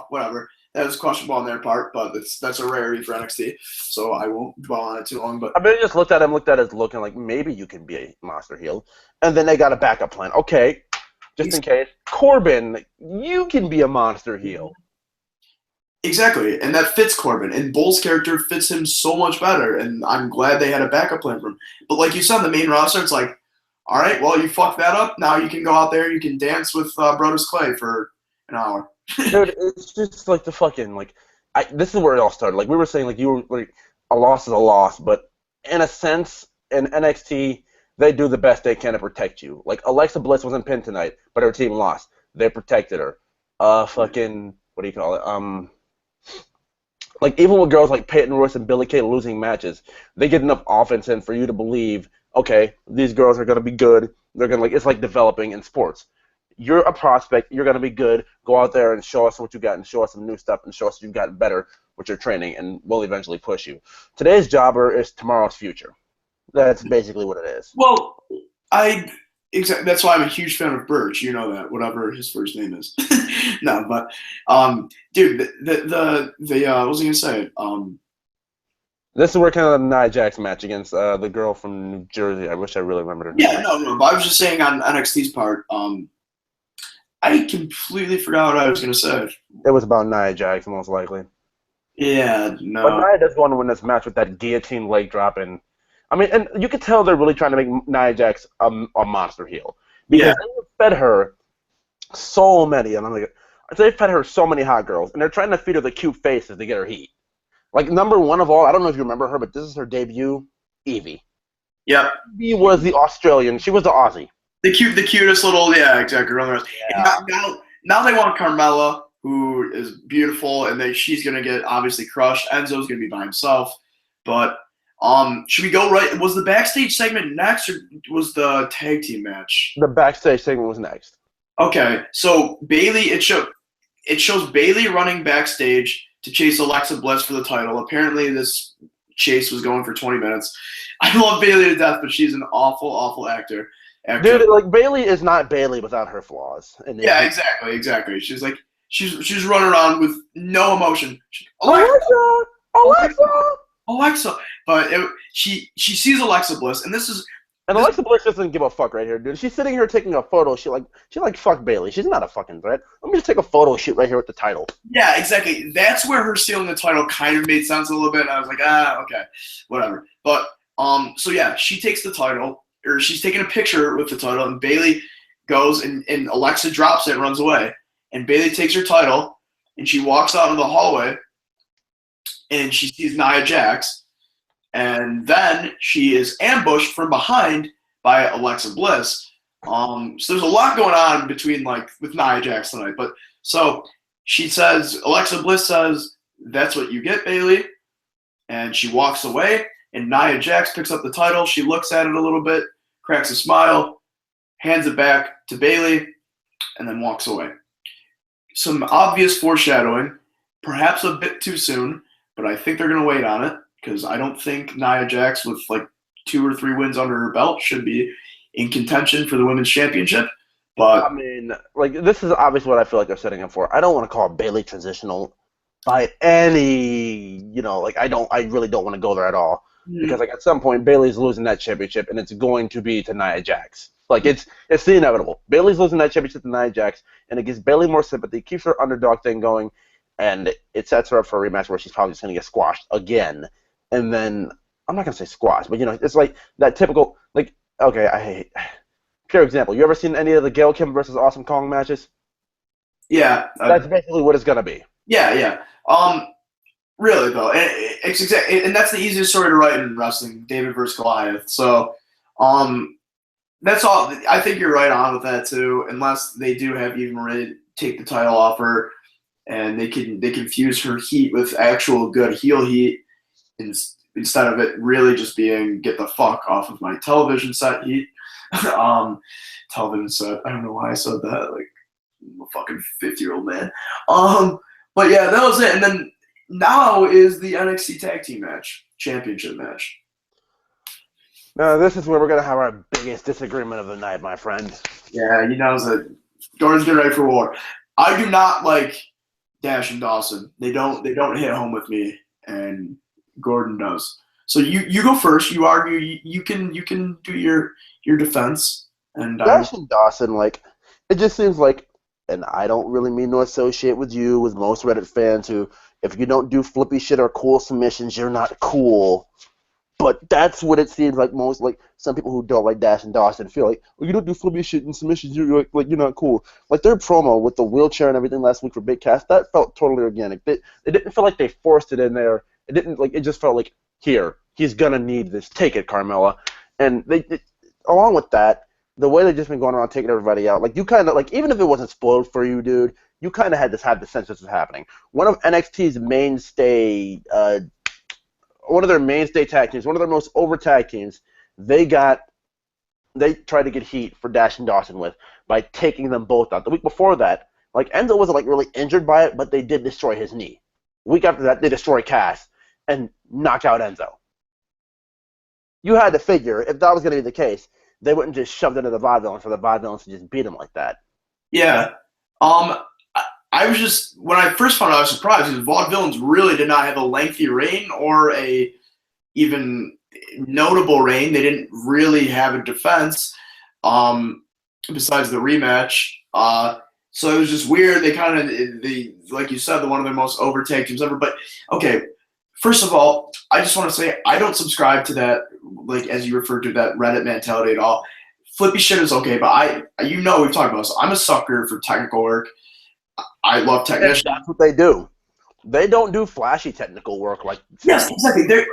whatever. That was questionable on their part, but that's a rarity for NXT, so I won't dwell on it too long. But I just looked at his look, and like, maybe you can be a monster heel, and then they got a backup plan. Okay, just in case, Corbin, you can be a monster heel. Exactly, and that fits Corbin, and Bull's character fits him so much better, and I'm glad they had a backup plan for him. But like you said, the main roster, it's like, all right, well, you fucked that up, now you can go out there, you can dance with Brodus Clay for an hour. Dude, it's just like the fucking, like, this is where it all started. Like, we were saying, like, a loss is a loss, but in a sense, in NXT, they do the best they can to protect you. Like, Alexa Bliss wasn't pinned tonight, but her team lost. They protected her. What do you call it? Like, even with girls like Peyton Royce and Billie Kay losing matches, they get enough offense in for you to believe, okay, these girls are going to be good. They're going to, it's like developing in sports. You're a prospect. You're going to be good. Go out there and show us what you got, and show us some new stuff, and show us you've gotten better with your training, and we'll eventually push you. Today's jobber is tomorrow's future. That's basically what it is. Well, that's why I'm a huge fan of Birch. You know that, whatever his first name is. No, but dude, what was I gonna say? This is where kind of the Nia Jax match against the girl from New Jersey. I wish I really remembered her name. Yeah, no, but I was just saying on NXT's part. I completely forgot what I was gonna say. It was about Nia Jax, most likely. Yeah, no. But Nia does want to win this match with that guillotine leg drop, and you could tell they're really trying to make Nia Jax a monster heel, because they fed her so many, and they fed her so many hot girls, and they're trying to feed her the cute faces to get her heat. Like, number one of all, I don't know if you remember her, but this is her debut, Evie. Yep. Evie was the Australian. She was the Aussie. The cutest little, exactly. Yeah. Now they want Carmella, who is beautiful, and she's gonna get obviously crushed. Enzo's gonna be by himself, but should we go right? Was the backstage segment next, or was the tag team match? The backstage segment was next. Okay, so Bayley, it shows Bayley running backstage to chase Alexa Bliss for the title. Apparently, this chase was going for 20 minutes. I love Bayley to death, but she's an awful, awful actor. Dude, like, Bayley is not Bayley without her flaws. Yeah, exactly. She's like she's running around with no emotion. Alexa. But she sees Alexa Bliss, and Alexa Bliss doesn't give a fuck right here, dude. She's sitting here taking a photo. She fuck Bayley. She's not a fucking threat. Let me just take a photo shoot right here with the title. Yeah, exactly. That's where her stealing the title kind of made sense a little bit. And I was like, okay, whatever. But so yeah, she takes the title, or she's taking a picture with the title, and Bayley goes and Alexa drops it and runs away. And Bayley takes her title, and she walks out into the hallway, and she sees Nia Jax, and then she is ambushed from behind by Alexa Bliss. So there's a lot going on between, like, with Nia Jax tonight. But so Alexa Bliss says, "That's what you get, Bayley," and she walks away. And Nia Jax picks up the title. She looks at it a little bit, cracks a smile, hands it back to Bayley, and then walks away. Some obvious foreshadowing, perhaps a bit too soon, but I think they're going to wait on it, because I don't think Nia Jax, with like 2 or 3 wins under her belt, should be in contention for the Women's Championship. But this is obviously what I feel like they're setting up for. I don't want to call Bayley transitional by any, I really don't want to go there at all. Because, like, at some point, Bayley's losing that championship, and it's going to be to Nia Jax. Like, it's the inevitable. Bayley's losing that championship to Nia Jax, and it gives Bayley more sympathy, keeps her underdog thing going, and it sets her up for a rematch where she's probably just going to get squashed again. And then, I'm not going to say squashed, but, it's like that typical, like, okay, I hate, pure example. You ever seen any of the Gail Kim versus Awesome Kong matches? Yeah. That's basically what it's going to be. Yeah. Really though, and that's the easiest story to write in wrestling: David versus Goliath. So, that's all. I think you're right on with that too. Unless they do have Eva Marie take the title off her, and they confuse her heat with actual good heel heat, instead of it really just being get the fuck off of my television set heat. Television set. I don't know why I said that. Like, I'm a fucking 50-year-old man. But yeah, that was it. And then now is the NXT Tag Team Championship match. Now, this is where we're going to have our biggest disagreement of the night, my friend. Yeah, that Gordon's getting ready for war. I do not like Dash and Dawson. They don't hit home with me, and Gordon does. So you go first. You argue. You can do your defense. And Dash and Dawson, like, it just seems like, and I don't really mean to associate with most Reddit fans who, if you don't do flippy shit or cool submissions, you're not cool. But that's what it seems like most, like, some people who don't like Dash and Dawson feel like, well, you don't do flippy shit and submissions, you're like you're not cool. Like, their promo with the wheelchair and everything last week for Big Cass, that felt totally organic. It didn't feel like they forced it in there. It just felt like, here, he's gonna need this. Take it, Carmella. And along with that, the way they've just been going around taking everybody out, like, you kind of, like, even if it wasn't spoiled for you, dude, you kind of had the sense this was happening. One of NXT's mainstay, one of their mainstay tag teams, one of their most over tag teams, they tried to get heat for Dash and Dawson with by taking them both out. The week before that, like, Enzo wasn't, like, really injured by it, but they did destroy his knee. The week after that, they destroy Cass and knock out Enzo. You had to figure, if that was going to be the case, they wouldn't just shove it into the Vaudevillains for the Vaudevillains to just beat them like that. Yeah. I was just, when I first found out, I was surprised because Vaudevillains really did not have a lengthy reign or a even notable reign. They didn't really have a defense besides the rematch. So it was just weird. They kind of, like you said, one of their most over tag teams ever. But, okay, first of all, I just want to say I don't subscribe to that, like, as you referred to, that Reddit mentality at all. Flippy shit is okay, but we've talked about this. I'm a sucker for technical work. I love technicians. That's what they do. They don't do flashy technical work like exactly.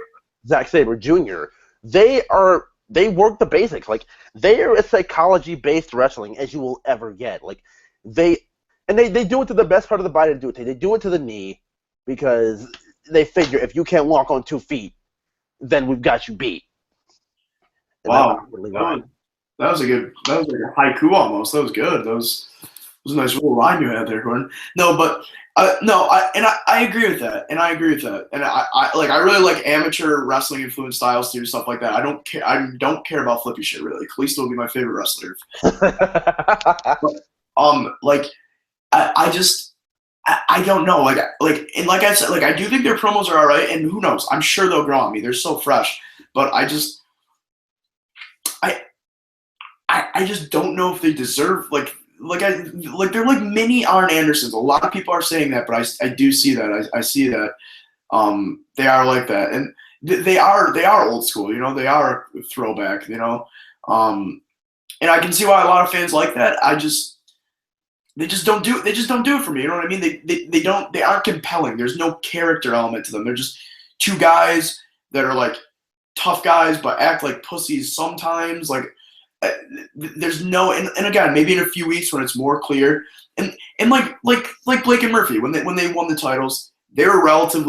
Zack Sabre Jr. They work the basics. Like, they are as psychology-based wrestling as you will ever get. Like, they do it to the best part of the body to do it to. They do it to the knee because they figure if you can't walk on 2 feet, then we've got you beat. And wow, that was like a haiku almost. That was good. That was a nice little line you had there, Gordon. No, but I agree with that, and I really like amateur wrestling influenced styles too, stuff like that. I don't care about flippy shit really. Kalisto will be my favorite wrestler. But, I don't know, and like I said, like, I do think their promos are all right, and who knows? I'm sure they'll grow on me. They're so fresh, but I just don't know if they deserve they're like mini Arn Andersons. A lot of people are saying that, but I do see that. I see that they are like that, and they are old school. They are a throwback. And I can see why a lot of fans like that. They just don't do it for me. You know what I mean? They aren't compelling. There's no character element to them. They're just two guys that are like tough guys but act like pussies sometimes. Like, there's no, and again, maybe in a few weeks when it's more clear, and like Blake and Murphy when they won the titles, they were relative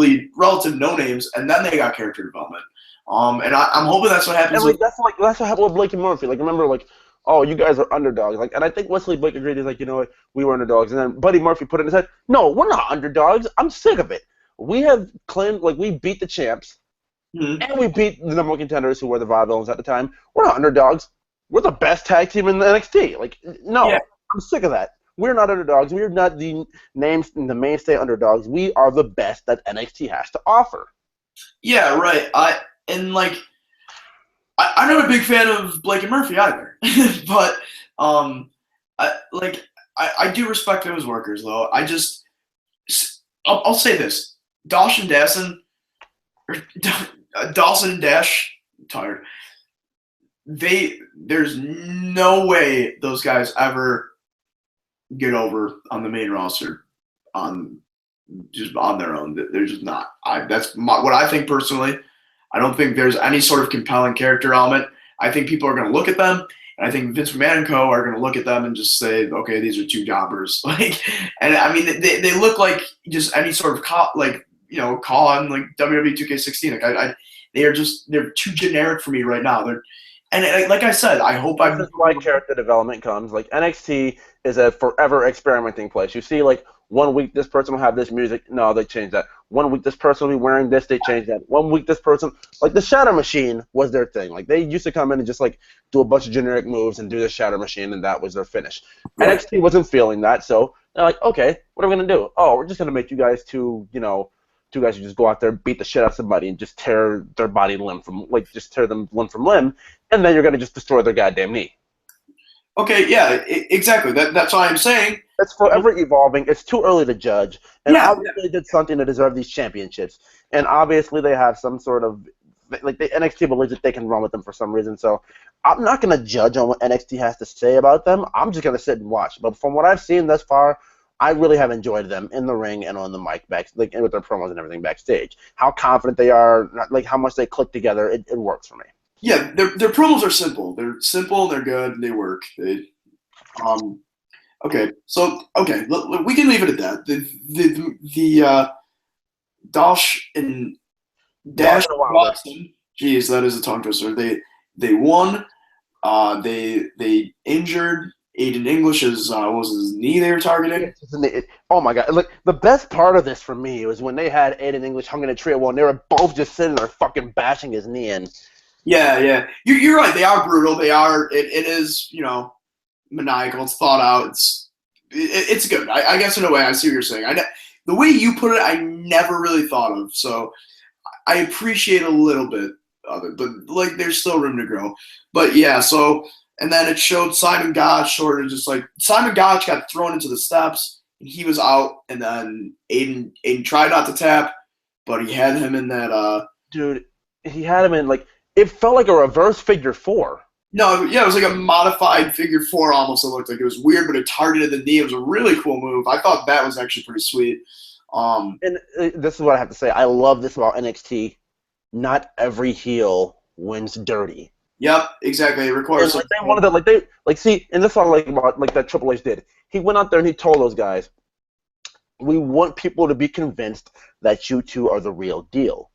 no names, and then they got character development. And I'm hoping that's what happens. And that's what happened with Blake and Murphy. Like, remember, like, oh, you guys are underdogs. Like, and I think Wesley Blake agreed. He's like, you know what, we were underdogs, and then Buddy Murphy put it in his head, no, we're not underdogs. I'm sick of it. We have claimed, like, we beat the champs, and we beat the number one contenders who were the Vaudevillains at the time. We're not underdogs. We're the best tag team in the NXT. Like, no, yeah. I'm sick of that. We're not underdogs. We're not the mainstay underdogs. We are the best that NXT has to offer. Yeah, right. I'm not a big fan of Blake and Murphy either. but I do respect them as workers, though. I'll say this: Dawson and Dash, I'm tired. There's no way those guys ever get over on the main roster on their own. They're just not. That's what I think personally. I don't think there's any sort of compelling character element. I think people are going to look at them, and I think Vince McMahon and co. are going to look at them and just say, okay, these are two jobbers. And I mean, they look like just any sort of call on like WWE 2K16. They're too generic for me right now. And like I said, I hope This is why character development comes. Like NXT is a forever experimenting place. You see, like 1 week this person will have this music, no, they changed that. 1 week this person will be wearing this, they changed that. 1 week this person, like the Shatter Machine was their thing. Like they used to come in and just like do a bunch of generic moves and do the Shatter Machine, and that was their finish. Right. NXT wasn't feeling that, so they're like, okay, what are we gonna do? Oh, we're just gonna make you guys two guys who just go out there, beat the shit out of somebody, and just tear their body just tear them limb from limb, and then you're gonna just destroy their goddamn knee. Okay, yeah, exactly. That's why I'm saying. It's forever evolving. It's too early to judge. And obviously they did something to deserve these championships. And obviously they have some sort of like the NXT believes that they can run with them for some reason. So I'm not gonna judge on what NXT has to say about them. I'm just gonna sit and watch. But from what I've seen thus far, I really have enjoyed them in the ring and on the mic and with their promos and everything backstage. How confident they are, like how much they click together, it works for me. Yeah, their promos are simple. They're simple, they're good, and they work. Okay, we can leave it at that. The Dash and Watson, geez, that is a tongue twister. They won. They injured Aiden English's what was his knee they were targeting. Oh my god! Like the best part of this for me was when they had Aiden English hung in a tree and they were both just sitting there fucking bashing his knee in. Yeah. You're right. They are brutal. They are. It is, maniacal. It's thought out. It's good. I guess in a way, I see what you're saying. The way you put it, I never really thought of. So I appreciate a little bit of it, but like there's still room to grow. But yeah. So and then it showed Simon Gotch sort of just like Simon Gotch got thrown into the steps and he was out, and then Aiden tried not to tap, but he had him in that. Dude, he had him in like. It felt like a reverse figure four. No, yeah, it was like a modified figure four almost. It looked like it was weird, but it targeted the knee. It was a really cool move. I thought that was actually pretty sweet. And this is what I have to say. I love this about NXT. Not every heel wins dirty. Yep, exactly. It requires. And, they wanted to see, and this is what I like about that Triple H did. He went out there and he told those guys, "We want people to be convinced that you two are the real deal.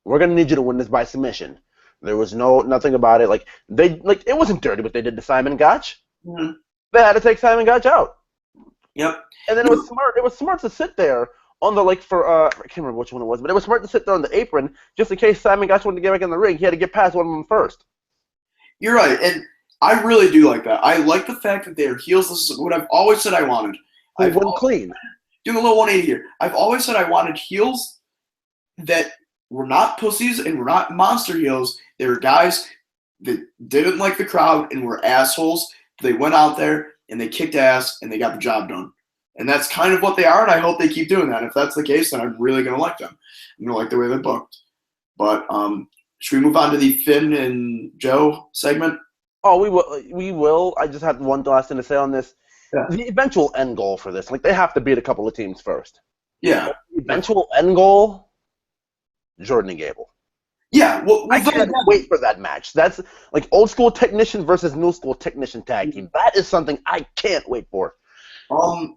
We're gonna need you to win this by submission." There was nothing about it. It wasn't dirty what they did to Simon Gotch. Mm-hmm. They had to take Simon Gotch out. Yep. And then it was smart. It was smart to sit there on the I can't remember which one it was, but it was smart to sit there on the apron just in case Simon Gotch wanted to get back in the ring. He had to get past one of them first. You're right, and I really do like that. I like the fact that they're heels. This is what I've always said I wanted. I've won clean. Doing a little 180 here. I've always said I wanted heels that were not pussies and were not monster heels. They were guys that didn't like the crowd and were assholes. They went out there and they kicked ass and they got the job done. And that's kind of what they are, and I hope they keep doing that. If that's the case, then I'm really going to like them. I'm going to like the way they're booked. But should we move on to the Finn and Joe segment? Oh, we will. We will. I just have one last thing to say on this. Yeah. The eventual end goal for this, they have to beat a couple of teams first. Yeah. The eventual end goal, Jordan and Gable. Yeah, well, I can't wait for that match. That's like old school technician versus new school technician tag team. That is something I can't wait for. Then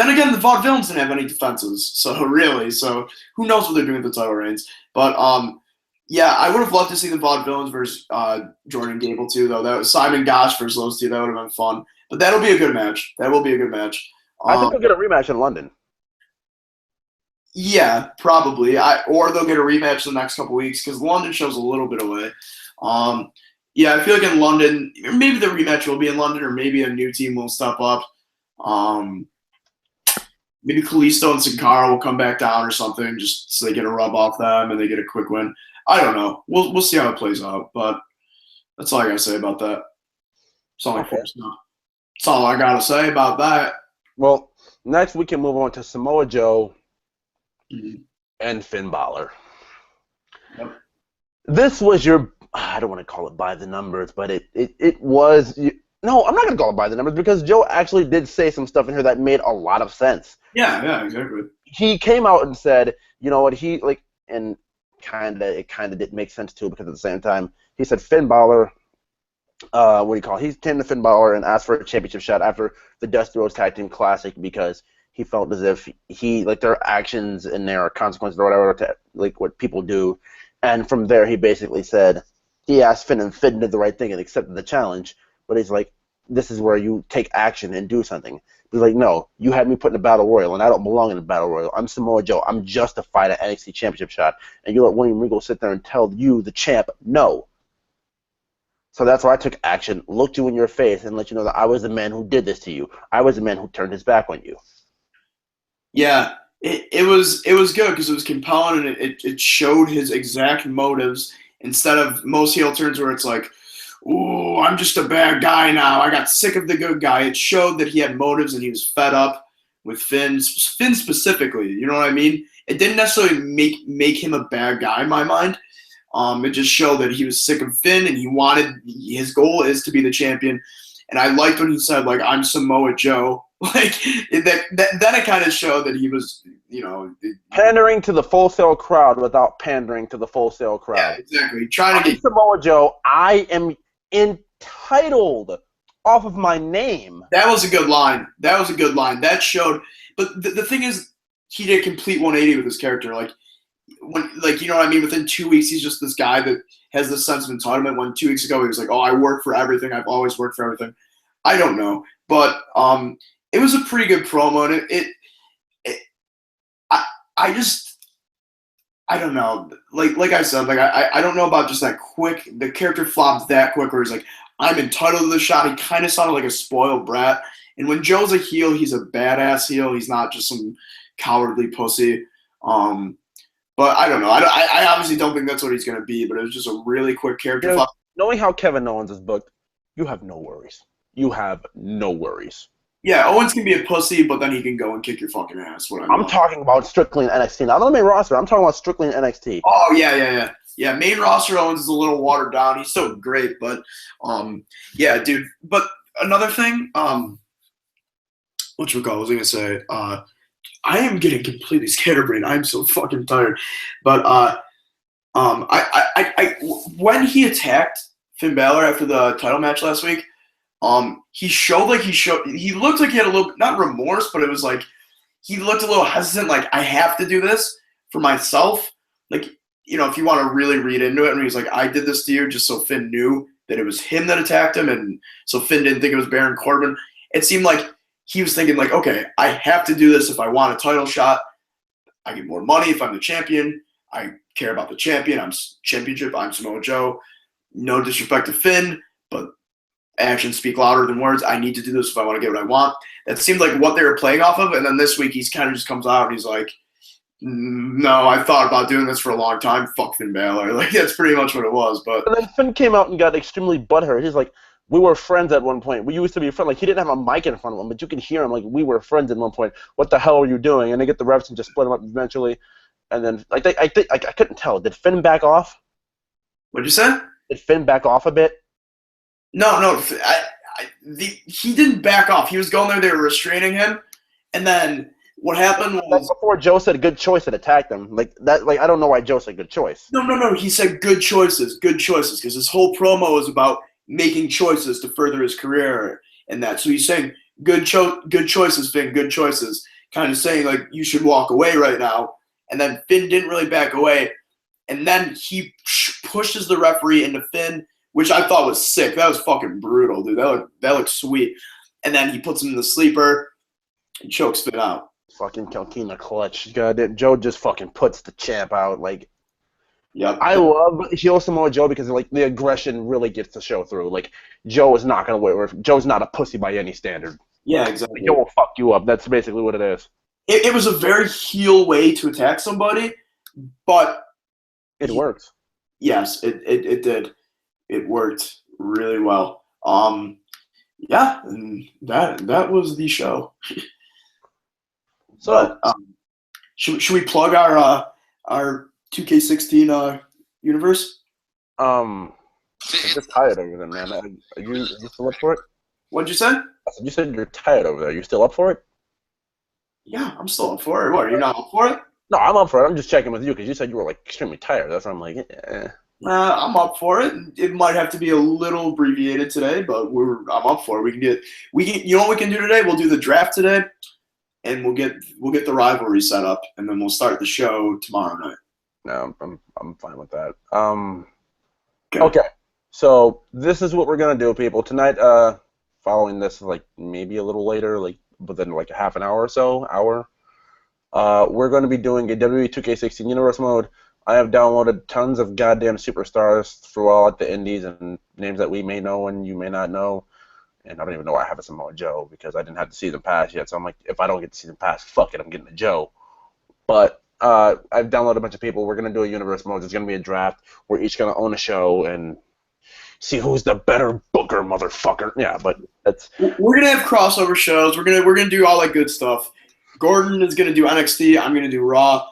again, the Vaudevillains didn't have any defenses, so who knows what they're doing with the title reigns? But yeah, I would have loved to see the Vaudevillains versus Jordan and Gable too, though. That was Simon Gotch versus those two. That would have been fun. But that'll be a good match. That will be a good match. I think they'll get a rematch in London. Yeah, probably. Or they'll get a rematch in the next couple weeks because London shows a little bit away. Yeah, I feel like in London, maybe the rematch will be in London, or maybe a new team will step up. Maybe Kalisto and Sin Cara will come back down or something, just so they get a rub off them and they get a quick win. I don't know. We'll see how it plays out. But That's all I gotta say about that. It's not like Okay. Force now. That's all I gotta say about that. Well, next we can move on to Samoa Joe Mhm. and Finn Balor. Yep. This was your, I don't want to call it by the numbers, but it was, no, I'm not going to call it by the numbers because Joe actually did say some stuff in here that made a lot of sense. Yeah, exactly. He came out and said, you know what, and it kind of didn't make sense too because at the same time, he said Finn Balor, what do you call it? He came to Finn Balor and asked for a championship shot after the Dusty Rhodes Tag Team Classic because he felt as if their actions and their consequences or whatever, like what people do. And from there, he basically said, he asked Finn, and Finn did the right thing and accepted the challenge. But he's like, this is where you take action and do something. He's like, no, you had me put in a battle royal, and I don't belong in a battle royal. I'm Samoa Joe. I'm justified at NXT Championship shot. And you let William Regal sit there and tell you, the champ, no. So that's why I took action, looked you in your face, and let you know that I was the man who did this to you. I was the man who turned his back on you. Yeah, it was good because it was compelling and it showed his exact motives instead of most heel turns where it's like, "Ooh, I'm just a bad guy now. I got sick of the good guy." It showed that he had motives and he was fed up with Finn specifically. You know what I mean? It didn't necessarily make him a bad guy in my mind. It just showed that he was sick of Finn and his goal is to be the champion. And I liked when he said, like, I'm Samoa Joe. Like, then it kind of showed that he was, Pandering to the Full Sail crowd without pandering to the Full Sail yeah, crowd. exactly. Trying to I'm get, Samoa Joe. I am entitled off of my name. that was a good line. That was a good line. That showed, but the thing is, he did a complete 180 with his character. You know what I mean? Within 2 weeks, he's just this guy that has this sense of entitlement. When 2 weeks ago, he was like, "Oh, I work for everything. I've always worked for everything." I don't know, but it was a pretty good promo, and it I just I don't know. Like I said, I don't know about just that quick. The character flopped that quick, where he's like, "I'm entitled to the shot." He kind of sounded like a spoiled brat. And when Joe's a heel, he's a badass heel. He's not just some cowardly pussy. Um, but I don't know. I obviously don't think that's what he's going to be. But it was just a really quick character Dude, flop. knowing how Kevin Owens is booked, you have no worries. You have no worries. Yeah, Owens can be a pussy, but then he can go and kick your fucking ass. What I I'm love. talking about strictly in NXT, not on the main roster. I'm talking about strictly in NXT. Oh yeah. Main roster Owens is a little watered down. He's so great, but yeah, dude. But another thing, what was I gonna say? I am getting completely scatterbrained. I'm so fucking tired. But when he attacked Finn Balor after the title match last week, he looked like he had a little, not remorse, but it was like he looked a little hesitant, like, I have to do this for myself. Like, if you want to really read into it, and he's like, I did this to you just so Finn knew that it was him that attacked him, and so Finn didn't think it was Baron Corbin. It seemed like he was thinking, like, okay, I have to do this if I want a title shot. I get more money if I'm the champion. I care about the champion. I'm Samoa Joe. No disrespect to Finn, but actions speak louder than words. I need to do this if I want to get what I want. That seemed like what they were playing off of. And then this week, he's kind of just comes out and he's like, no, I thought about doing this for a long time. Fuck Finn Balor. Like, that's pretty much what it was. But And then Finn came out and got extremely butthurt. He's like, we were friends at one point. We used to be friends. Like, he didn't have a mic in front of him, but you could hear him. Like, we were friends at one point. What the hell are you doing? And they get the refs and just split him up eventually. And then, I couldn't tell. Did Finn back off? what'd you say? Did Finn back off a bit? No. He didn't back off. He was going there. They were restraining him. And then what happened was, Before Joe said good choice and attacked him. Like, that. Like, I don't know why Joe said good choice. no. He said good choices, because his whole promo is about making choices to further his career and that. So he's saying good choices, Finn, good choices, kind of saying like you should walk away right now. And then Finn didn't really back away, and then he pushes the referee into Finn, which I thought was sick. That was fucking brutal, dude. That looked sweet. And then he puts him in the sleeper and chokes Finn out. Fucking Kelkina clutch. God, Joe just fucking puts the champ out. Like, Yep. I love heel Samoa Joe because like the aggression really gets to show through. Like, Joe is not gonna wait. Joe's not a pussy by any standard. Yeah, exactly. Like, Joe will fuck you up. That's basically what it is. It was a very heel way to attack somebody, but It works. yes, it did. It worked. really well. Yeah, and that was the show. So, But should we plug our 2K16 universe? I'm just tired over there, man. Are you still up for it? What'd you say? You said you're tired over there. Are you still up for it? Yeah, I'm still up for it. What, are you not up for it? No, I'm up for it. I'm just checking with you because you said you were like extremely tired. That's why I'm like, I'm up for it. It might have to be a little abbreviated today, but I'm up for it. We can you know what we can do today? We'll do the draft today, and we'll get the rivalry set up, and then we'll start the show tomorrow night. no, I'm fine with that. Okay. Okay. So this is what we're gonna do, people. Tonight, following this, like maybe a little later, like within like a half an hour or so, we're going to be doing a WWE 2K16 Universe mode. I have downloaded tons of goddamn superstars throughout the indies and names that we may know and you may not know. And I don't even know why I have a Samoa Joe because I didn't have the season pass yet. So I'm like, if I don't get the season pass, fuck it, I'm getting a Joe. But I've downloaded a bunch of people. We're going to do a universe mode. There's going to be a draft. We're each going to own a show and see who's the better booker, motherfucker. Yeah, but that's... We're gonna have crossover shows. We're gonna do all that good stuff. Gordon is gonna do NXT. I'm gonna do Raw.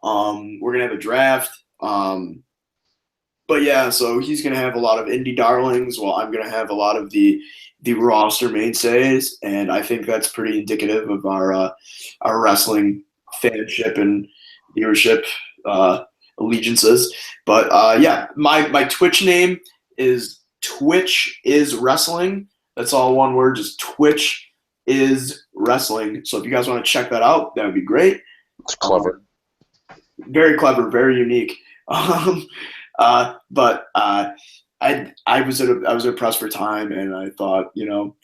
We're gonna have a draft. But yeah, so he's gonna have a lot of indie darlings, while I'm gonna have a lot of the roster mainstays, and I think that's pretty indicative of our wrestling fanship and viewership allegiances. But yeah, my Twitch name is Twitch is Wrestling. That's all one word, just Twitch is Wrestling. So if you guys want to check that out, that would be great. It's clever. Very clever, very unique. But I was at a press for time, and I thought,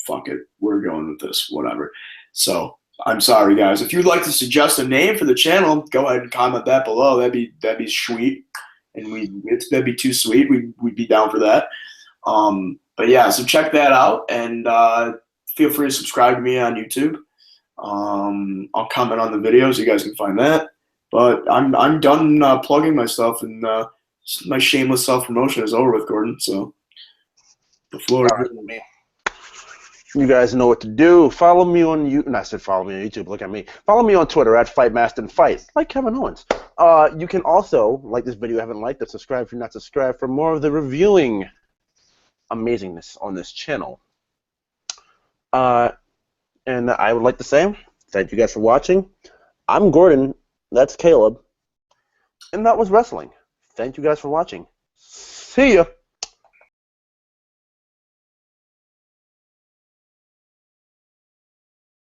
fuck it, we're going with this, whatever. So I'm sorry, guys. If you'd like to suggest a name for the channel, go ahead and comment that below. That'd be sweet, and that'd be too sweet. We'd be down for that. But yeah, so check that out, and feel free to subscribe to me on YouTube. I'll comment on the video so you guys can find that. But I'm done plugging my stuff, and my shameless self-promotion is over with, Gordon. So the floor is yours. You guys know what to do. Follow me on YouTube. I said follow me on YouTube. Look at me. Follow me on Twitter at FightMasterandFight, like Kevin Owens. You can also like this video. If you haven't liked it, subscribe if you're not subscribed for more of the reviewing amazingness on this channel. And I would like to say thank you guys for watching. I'm Gordon. That's Caleb. And that was wrestling. Thank you guys for watching. See ya.